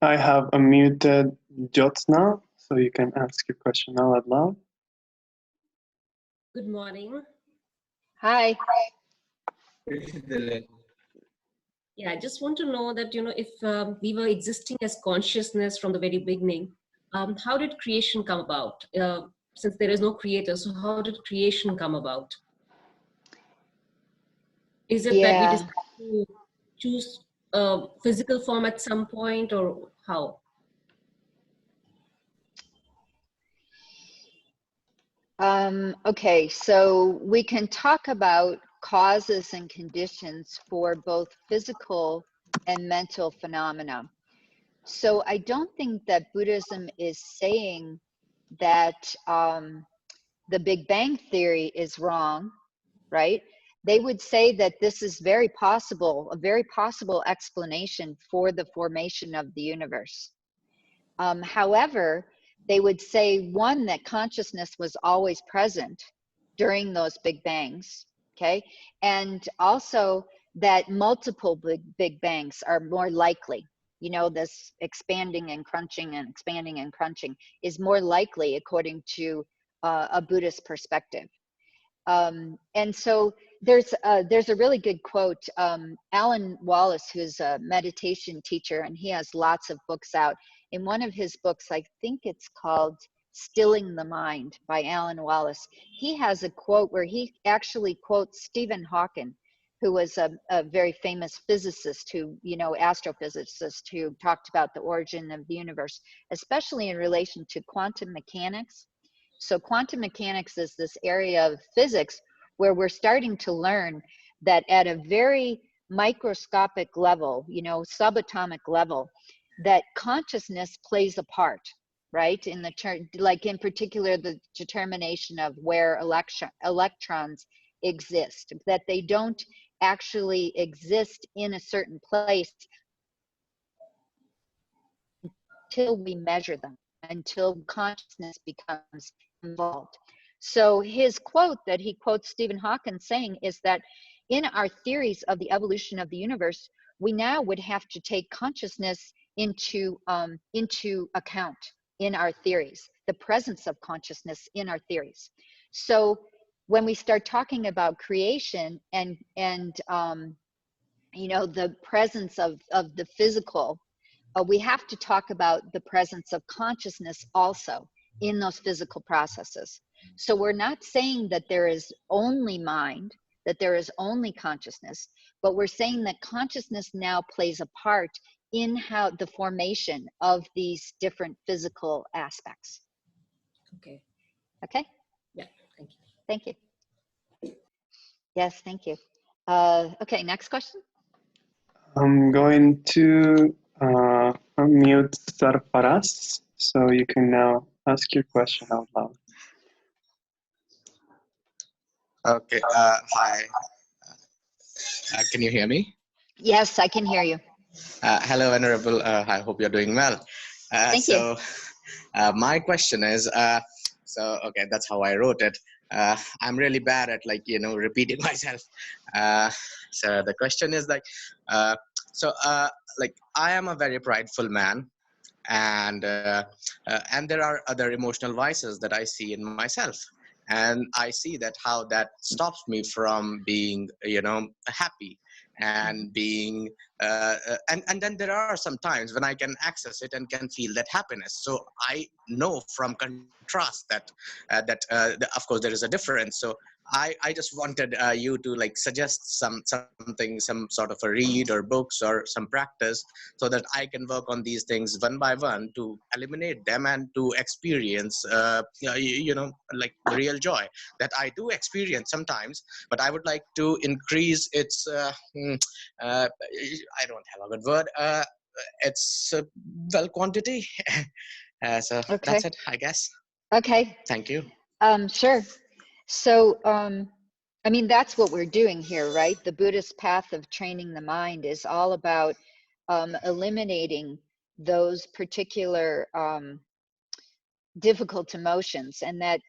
I have unmuted Jyotsna, so you can ask your question now out loud.
Good morning.
Hi.
Yeah, I just want to know that, you know, if we were existing as consciousness from the very beginning, how did creation come about? Since there is no creator, so how did creation come about? Is it that we
Yeah.
decided to choose physical form at some point, or how?
Okay, so we can talk about causes and conditions for both physical and mental phenomena. So I don't think that Buddhism is saying that the Big Bang Theory is wrong, right? They would say that this is very possible, a very possible explanation for the formation of the universe. However, they would say, one, that consciousness was always present during those big bangs, okay? And also that multiple big bangs are more likely. You know, this expanding and crunching and expanding and crunching is more likely according to a Buddhist perspective. And so there's a really good quote. Alan Wallace, who's a meditation teacher, and he has lots of books out. In one of his books, I think it's called Stilling the Mind by Alan Wallace, he has a quote where he actually quotes Stephen Hawking, who was a very famous physicist, who, you know, astrophysicist, who talked about the origin of the universe, especially in relation to quantum mechanics. So quantum mechanics is this area of physics where we're starting to learn that at a very microscopic level, you know, subatomic level, that consciousness plays a part, right? In the like in particular, the determination of where electrons exist, that they don't actually exist in a certain place until we measure them, until consciousness becomes involved. So his quote that he quotes Stephen Hawking saying is that in our theories of the evolution of the universe, we now would have to take consciousness into account in our theories, the presence of consciousness in our theories. So when we start talking about creation and you know, the presence of the physical, we have to talk about the presence of consciousness also in those physical processes. So we're not saying that there is only mind, that there is only consciousness, but we're saying that consciousness now plays a part in how the formation of these different physical aspects.
Okay.
Okay?
Yeah, thank you.
Thank you. Yes, thank you. Okay, next question.
I'm going to unmute Sarparas, so you can now ask your question out loud.
Okay. Hi. Can you hear me?
Yes, I can hear you.
Hello, Venerable. I hope you're doing well.
Thank you.
My question is, okay, that's how I wrote it. I'm really bad at repeating myself. So the question is like I am a very prideful man, and there are other emotional vices that I see in myself, and I see that how that stops me from being happy and being and then there are some times when I can access it and can feel that happiness. So I know from contrast that of course there is a difference. So I just wanted you to suggest something, some sort of a read or books or some practice, so that I can work on these things one by one to eliminate them and to experience like real joy that I do experience sometimes, but I would like to increase its I don't have a good word, it's well, quantity. So
Okay.
that's it, I guess.
Okay.
Thank you.
Sure. So, I mean, that's what we're doing here, right? The Buddhist path of training the mind is all about eliminating those particular difficult emotions, and that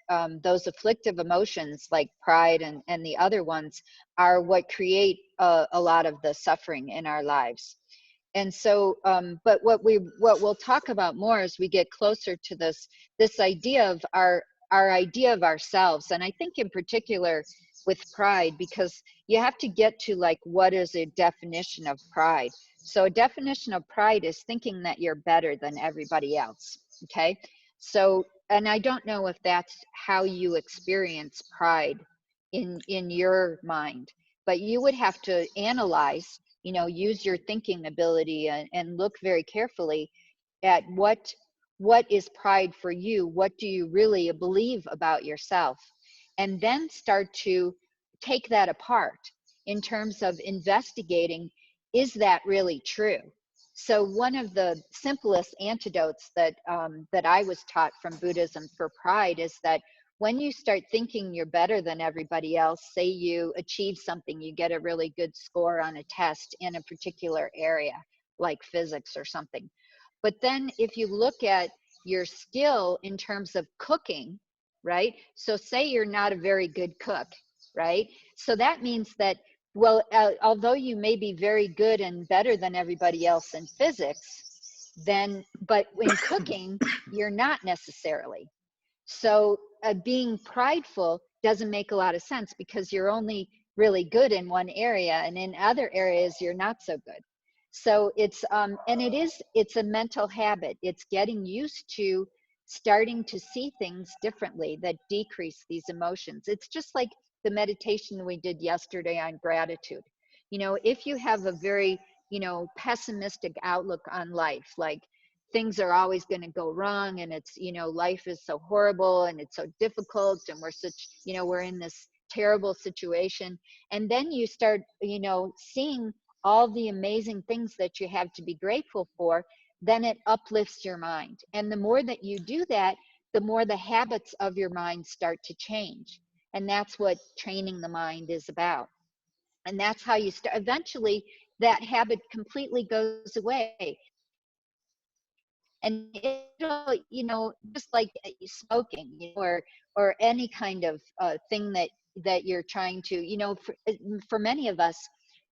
those afflictive emotions like pride and the other ones are what create a lot of the suffering in our lives. And so, but what we'll talk about more as we get closer to this idea of our idea of ourselves, and I think in particular with pride, because you have to get to like what is a definition of pride. So a definition of pride is thinking that you're better than everybody else. Okay, so, and I don't know if that's how you experience pride in your mind, but you would have to analyze, use your thinking ability and look very carefully at what is pride for you. What do you really believe about yourself? And then start to take that apart in terms of investigating, is that really true? So one of the simplest antidotes that that I was taught from Buddhism for pride is that when you start thinking you're better than everybody else, say you achieve something, you get a really good score on a test in a particular area, like physics or something. But then if you look at your skill in terms of cooking, right? So say you're not a very good cook, right? So that means that, well, although you may be very good and better than everybody else in physics, then, but in cooking, you're not necessarily. So being prideful doesn't make a lot of sense, because you're only really good in one area, and in other areas you're not so good. So it's and it's a mental habit. It's getting used to starting to see things differently that decrease these emotions. It's just like the meditation we did yesterday on gratitude. If you have a very pessimistic outlook on life, like things are always going to go wrong, and it's life is so horrible and it's so difficult, and we're such we're in this terrible situation, and then you start seeing all the amazing things that you have to be grateful for, then it uplifts your mind. And the more that you do that, the more the habits of your mind start to change. And that's what training the mind is about. And that's how you start. Eventually that habit completely goes away. And it'll, just like smoking, or any kind of thing that you're trying to, for many of us,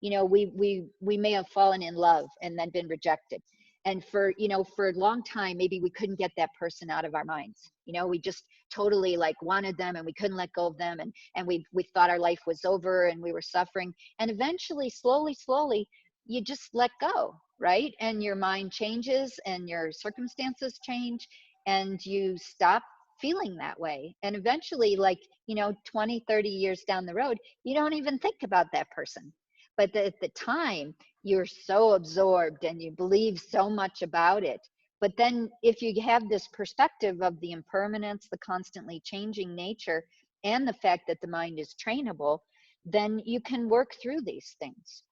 we may have fallen in love and then been rejected. And for a long time, maybe we couldn't get that person out of our minds. We just totally wanted them, and we couldn't let go of them, and we thought our life was over, and we were suffering. And eventually, slowly, you just let go, right? And your mind changes and your circumstances change, and you stop feeling that way. And eventually, 20, 30 years down the road, you don't even think about that person. But at the time, you're so absorbed and you believe so much about it. But then if you have this perspective of the impermanence, the constantly changing nature, and the fact that the mind is trainable, then you can work through these things.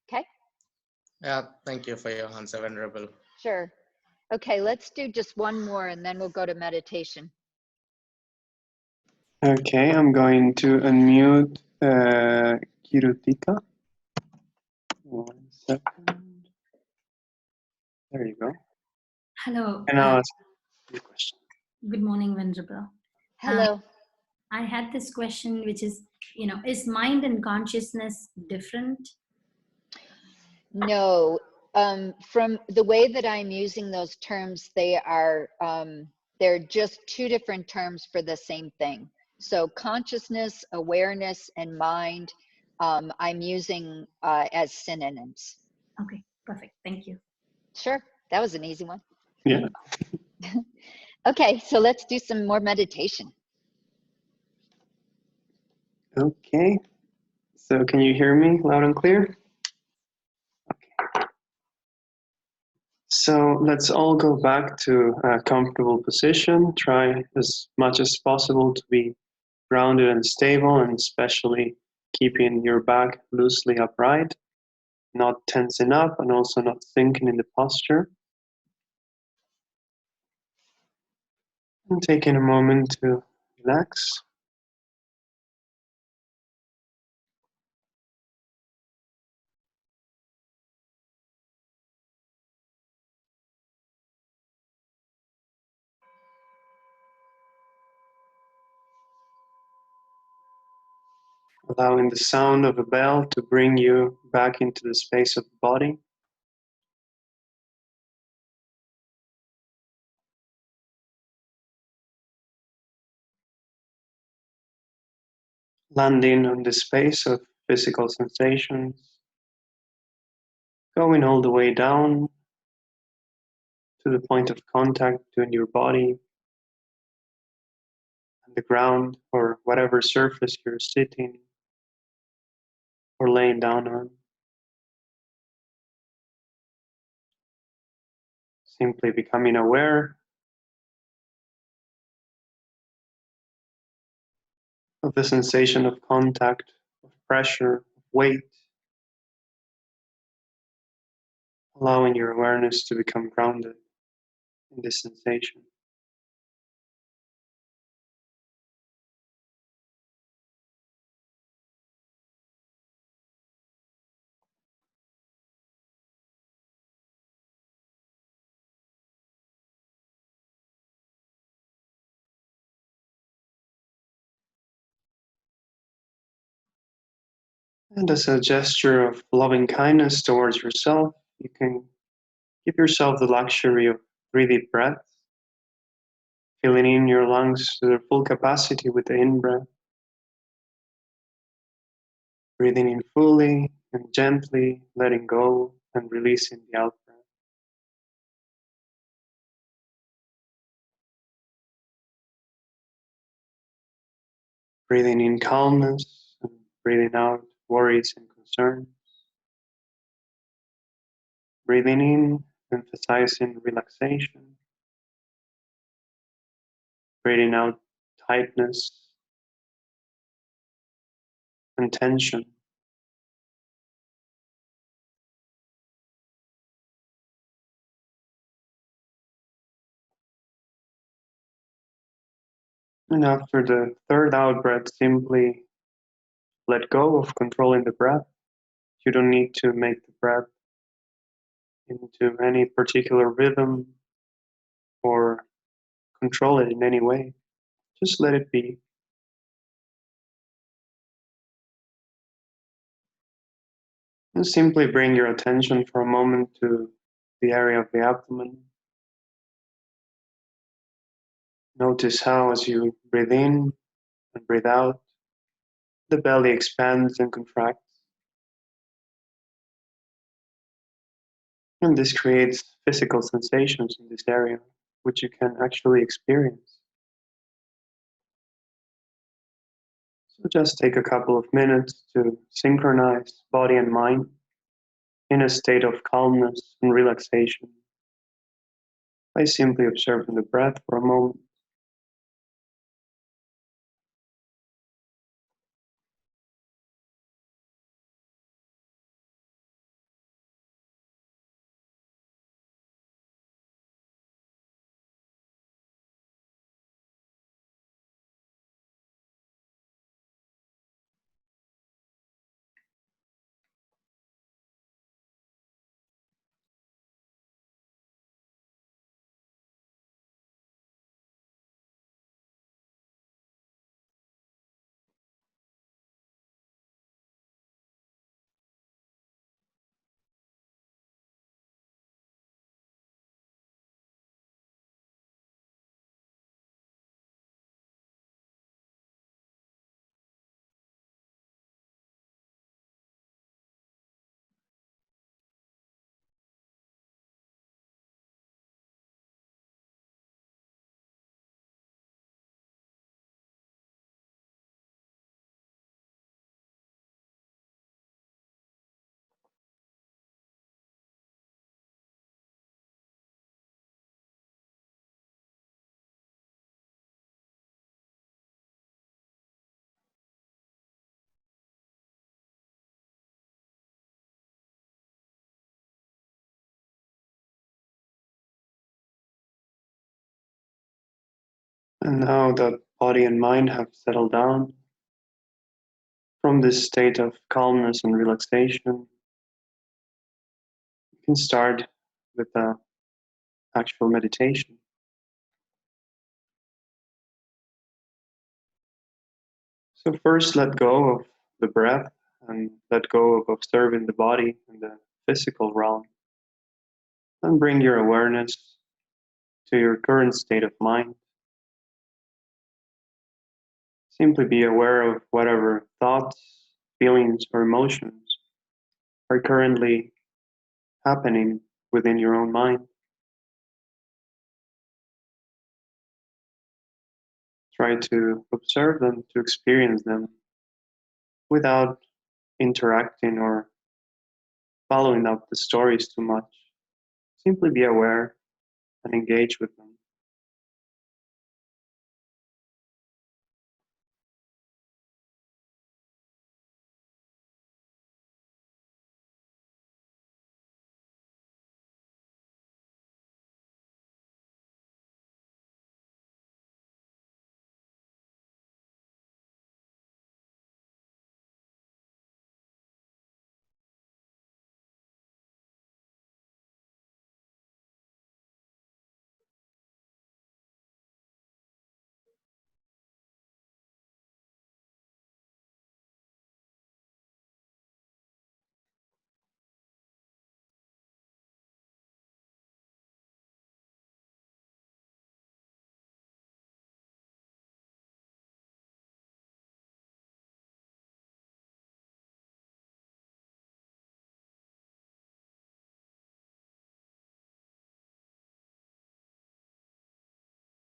Okay?
Yeah, thank you for your answer, Venerable.
Sure. Okay, let's do just one more, and then we'll go to meditation.
Okay, I'm going to unmute Kirutika. 1 second. There you go.
Hello.
And now ask your question.
Good morning, Venerable.
Hello.
I had this question, which is, is mind and consciousness different?
No, from the way that I'm using those terms, they're just two different terms for the same thing. So consciousness, awareness, and mind, I'm using as synonyms.
Okay, perfect. Thank you.
Sure, that was an easy one.
Yeah.
Okay, so let's do some more meditation.
Okay. So can you hear me loud and clear? Okay. So let's all go back to a comfortable position. Try as much as possible to be grounded and stable, and especially keeping your back loosely upright, not tensing up and also not sinking in the posture. And taking a moment to relax. Allowing the sound of a bell to bring you back into the space of the body. Landing on the space of physical sensations. Going all the way down to the point of contact between your body and the ground, or whatever surface you're sitting or laying down on. Simply becoming aware of the sensation of contact, of pressure, of weight, allowing your awareness to become grounded in this sensation. And as a gesture of loving kindness towards yourself, you can give yourself the luxury of 3 deep breaths, filling in your lungs to their full capacity with the in-breath, breathing in fully and gently, letting go and releasing the out-breath. Breathing in calmness and breathing out worries and concerns. Breathing in, emphasizing relaxation. Breathing out tightness and tension. And after the third out breath, simply let go of controlling the breath. You don't need to make the breath into any particular rhythm or control it in any way. Just let it be. And simply bring your attention for a moment to the area of the abdomen. Notice how, as you breathe in and breathe out, the belly expands and contracts. And this creates physical sensations in this area, which you can actually experience. So just take a couple of minutes to synchronize body and mind in a state of calmness and relaxation by simply observing the breath for a moment. And now that body and mind have settled down from this state of calmness and relaxation, you can start with the actual meditation. So first let go of the breath and let go of observing the body in the physical realm, and bring your awareness to your current state of mind. Simply be aware of whatever thoughts, feelings, or emotions are currently happening within your own mind. Try to observe them, to experience them without interacting or following up the stories too much. Simply be aware and engage with them.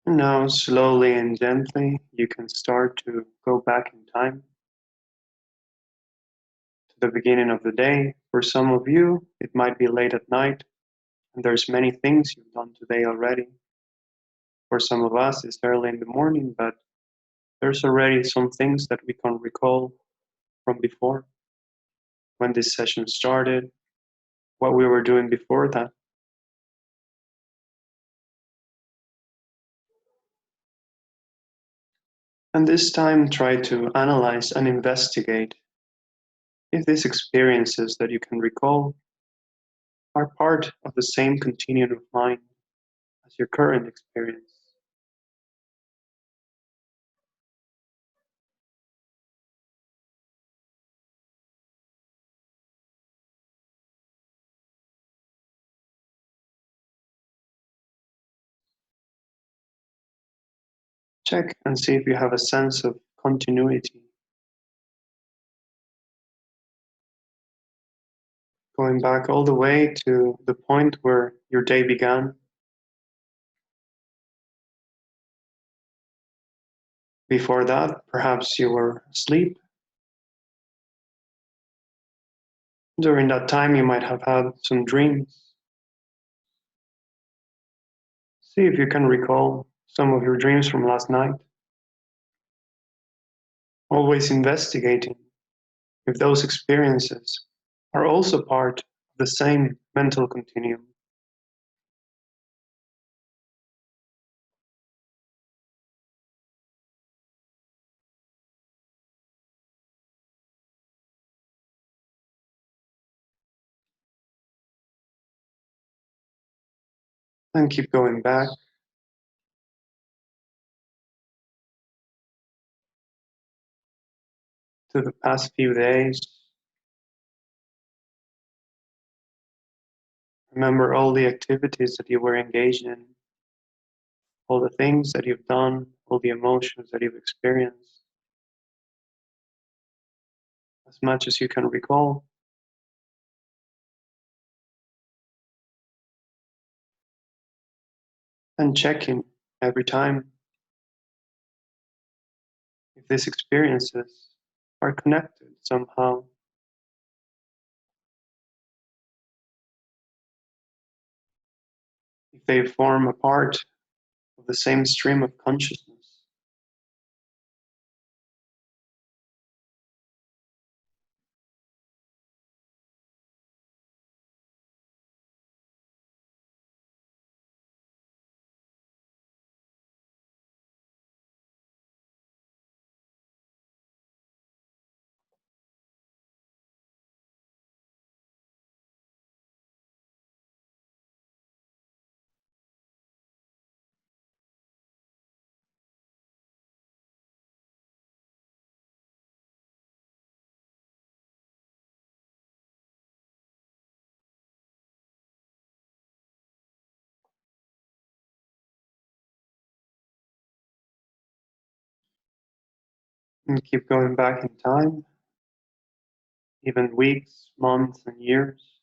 And now, slowly and gently, you can start to go back in time to the beginning of the day. For some of you, it might be late at night, and there's many things you've done today already. For some of us, it's early in the morning, but there's already some things that we can recall from before, when this session started, what we were doing before that. And this time, try to analyze and investigate if these experiences that you can recall are part of the same continuum of mind as your current experience. Check and see if you have a sense of continuity. Going back all the way to the point where your day began. Before that, perhaps you were asleep. During that time, you might have had some dreams. See if you can recall some of your dreams from last night. Always investigating if those experiences are also part of the same mental continuum. And keep going back to the past few days. Remember all the activities that you were engaged in, all the things that you've done, all the emotions that you've experienced, as much as you can recall. And checking every time if these experiences are connected somehow. If they form a part of the same stream of consciousness. And keep going back in time, even weeks, months, and years,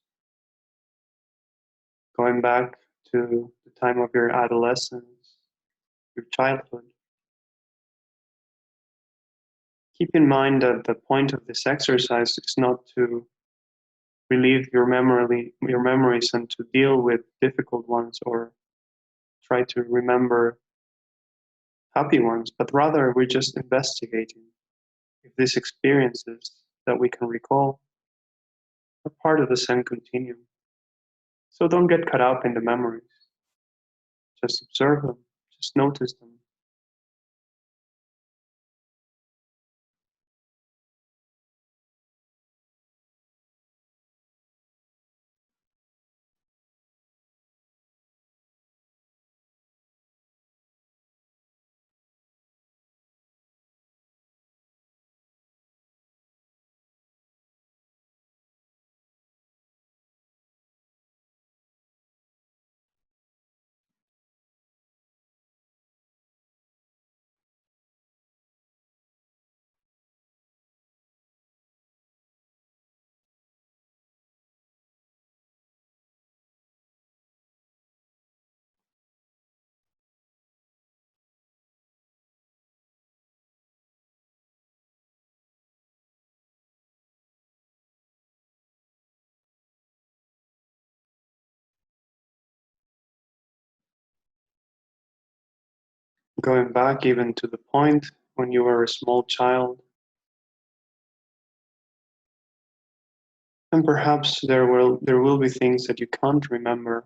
going back to the time of your adolescence, your childhood. Keep in mind that the point of this exercise is not to relieve your memories and to deal with difficult ones or try to remember happy ones, but rather we're just investigating if these experiences that we can recall are part of the Zen continuum. So don't get caught up in the memories. Just observe them, just notice them. Going back even to the point when you were a small child, and perhaps there will be things that you can't remember,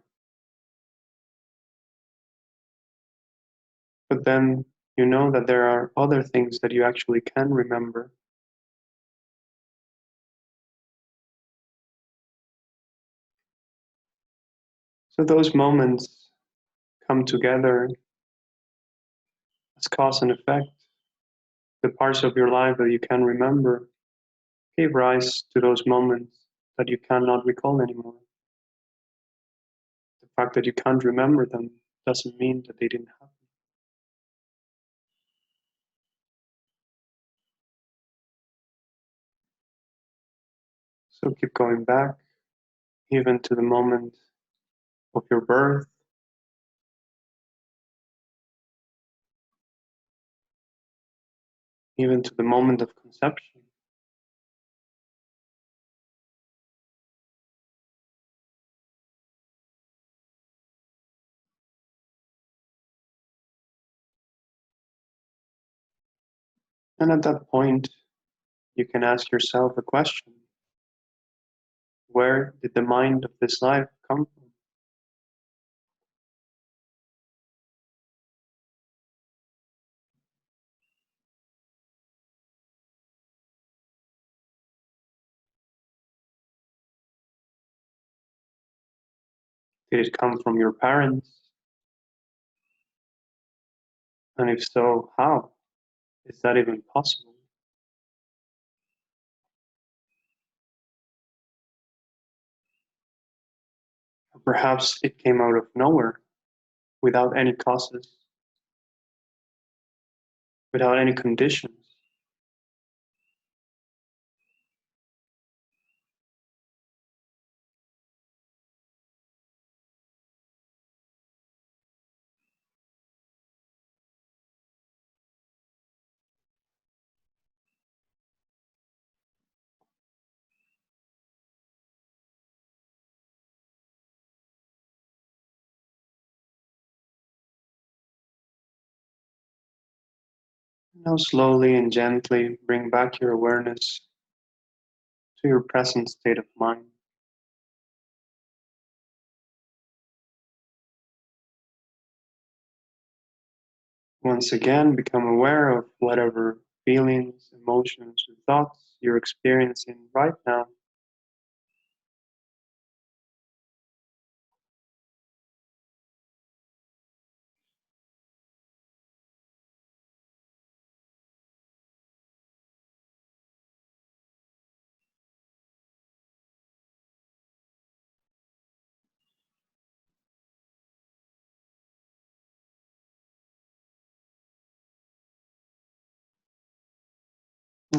but then you know that there are other things that you actually can remember. So those moments come together as cause and effect. The parts of your life that you can remember gave rise to those moments that you cannot recall anymore. The fact that you can't remember them doesn't mean that they didn't happen. So keep going back, even to the moment of your birth, even to the moment of conception. And at that point, you can ask yourself a question. Where did the mind of this life come from? Did it come from your parents? And if so, how? Is that even possible? Or perhaps it came out of nowhere, without any causes, without any conditions. Now slowly and gently bring back your awareness to your present state of mind. Once again, become aware of whatever feelings, emotions, or thoughts you're experiencing right now.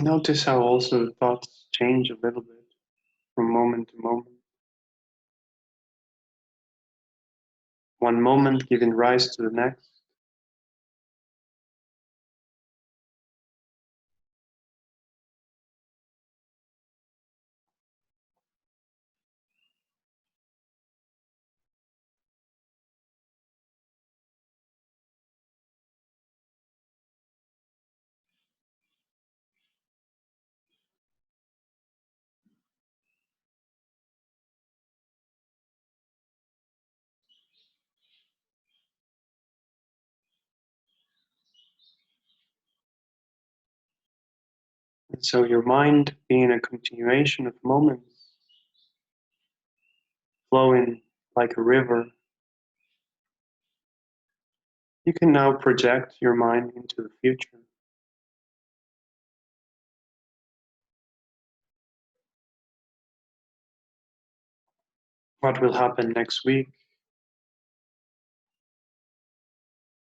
Notice how also thoughts change a little bit from moment to moment. One moment giving rise to the next. And so your mind being a continuation of moments, flowing like a river, you can now project your mind into the future. What will happen next week,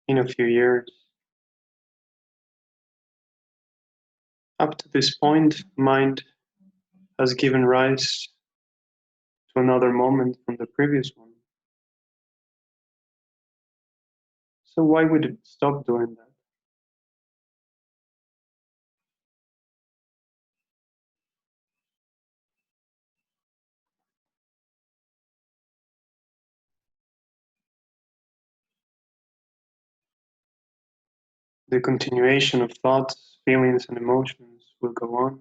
in a few years? Up to this point, mind has given rise to another moment from the previous one. So why would it stop doing that? The continuation of thoughts, feelings, and emotions will go on.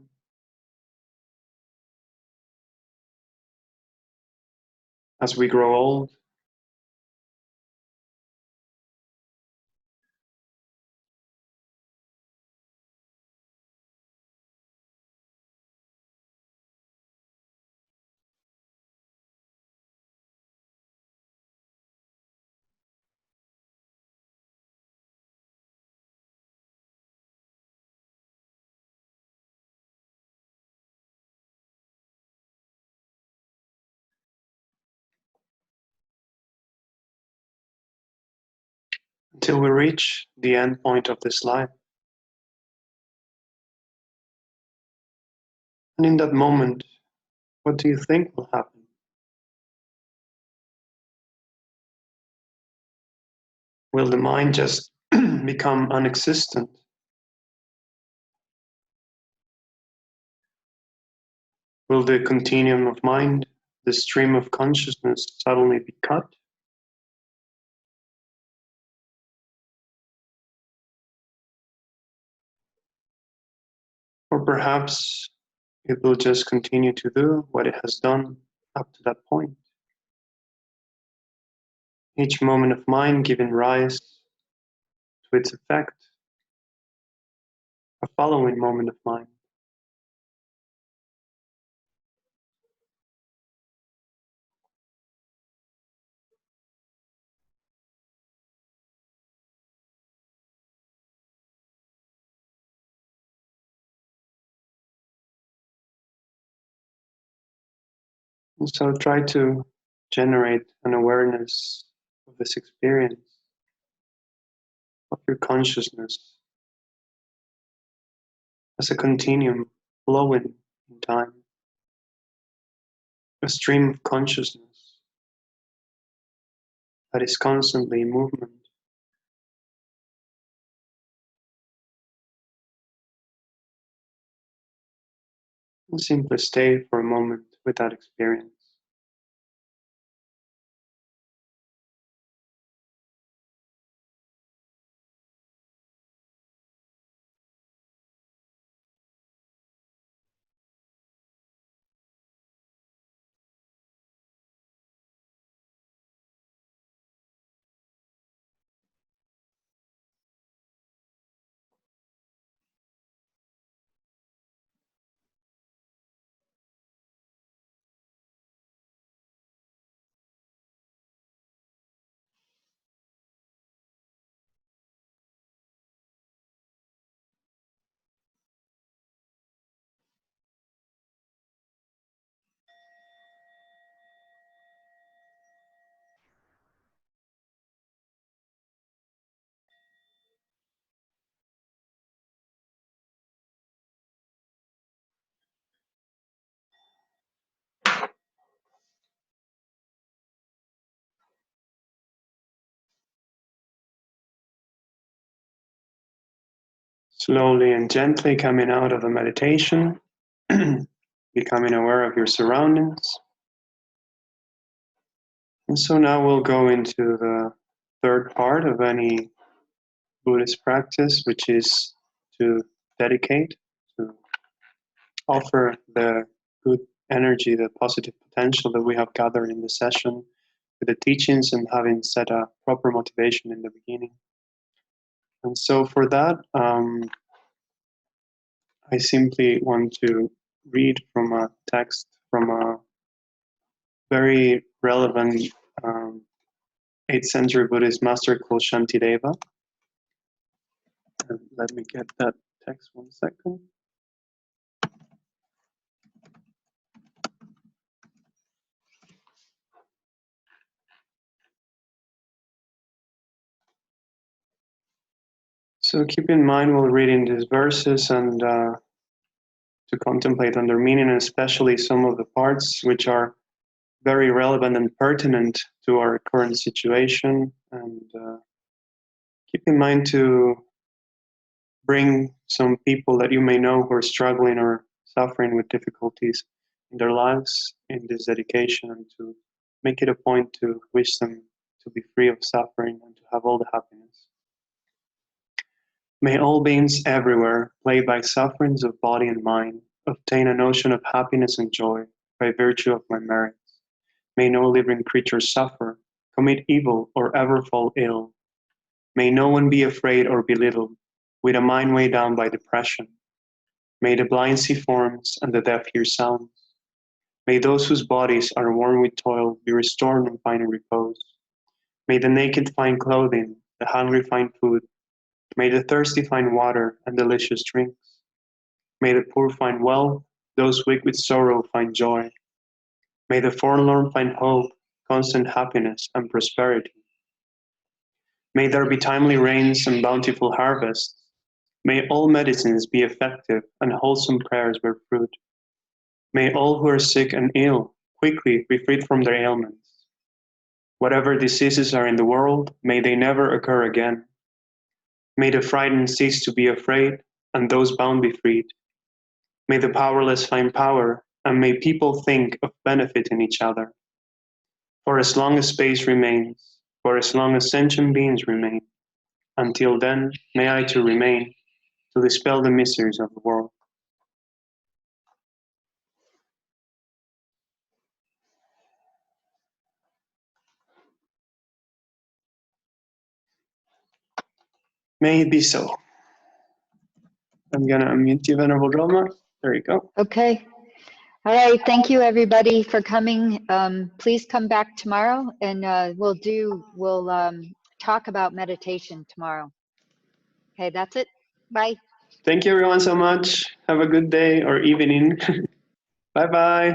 As we grow old, until we reach the end point of this life. And in that moment, what do you think will happen? Will the mind just become unexistent? Will the continuum of mind, the stream of consciousness, suddenly be cut? Or perhaps it will just continue to do what it has done up to that point. Each moment of mind giving rise to its effect, a following moment of mind. And so try to generate an awareness of this experience, of your consciousness as a continuum flowing in time, a stream of consciousness that is constantly in movement. And simply stay for a moment with that experience. Slowly and gently coming out of the meditation, becoming aware of your surroundings. And so now we'll go into the third part of any Buddhist practice, which is to dedicate, to offer the good energy, the positive potential that we have gathered in the session with the teachings and having set a proper motivation in the beginning. And so for that, I simply want to read from a text from a very relevant 8th century Buddhist master called Shantideva. And let me get that text 1 second. So keep in mind while reading these verses and to contemplate on their meaning, and especially some of the parts which are very relevant and pertinent to our current situation. And keep in mind to bring some people that you may know who are struggling or suffering with difficulties in their lives in this dedication, and to make it a point to wish them to be free of suffering and to have all the happiness. May all beings everywhere, plagued by sufferings of body and mind, obtain a notion of happiness and joy by virtue of my merits. May no living creature suffer, commit evil, or ever fall ill. May no one be afraid or belittled, with a mind weighed down by depression. May the blind see forms and the deaf hear sounds. May those whose bodies are worn with toil be restored and find repose. May the naked find clothing, the hungry find food. May the thirsty find water and delicious drinks. May the poor find wealth, those weak with sorrow find joy. May the forlorn find hope, constant happiness, and prosperity. May there be timely rains and bountiful harvests. May all medicines be effective and wholesome prayers bear fruit. May all who are sick and ill quickly be freed from their ailments. Whatever diseases are in the world, may they never occur again. May the frightened cease to be afraid, and those bound be freed. May the powerless find power, and may people think of benefiting each other. For as long as space remains, for as long as sentient beings remain, until then, may I too remain, to dispel the miseries of the world. May it be so. I'm gonna unmute you, Venerable Drolma. There you go.
Okay. All right. Thank you, everybody, for coming. Please come back tomorrow, and we'll talk about meditation tomorrow. Okay, that's it. Bye.
Thank you everyone so much. Have a good day or evening. Bye-bye.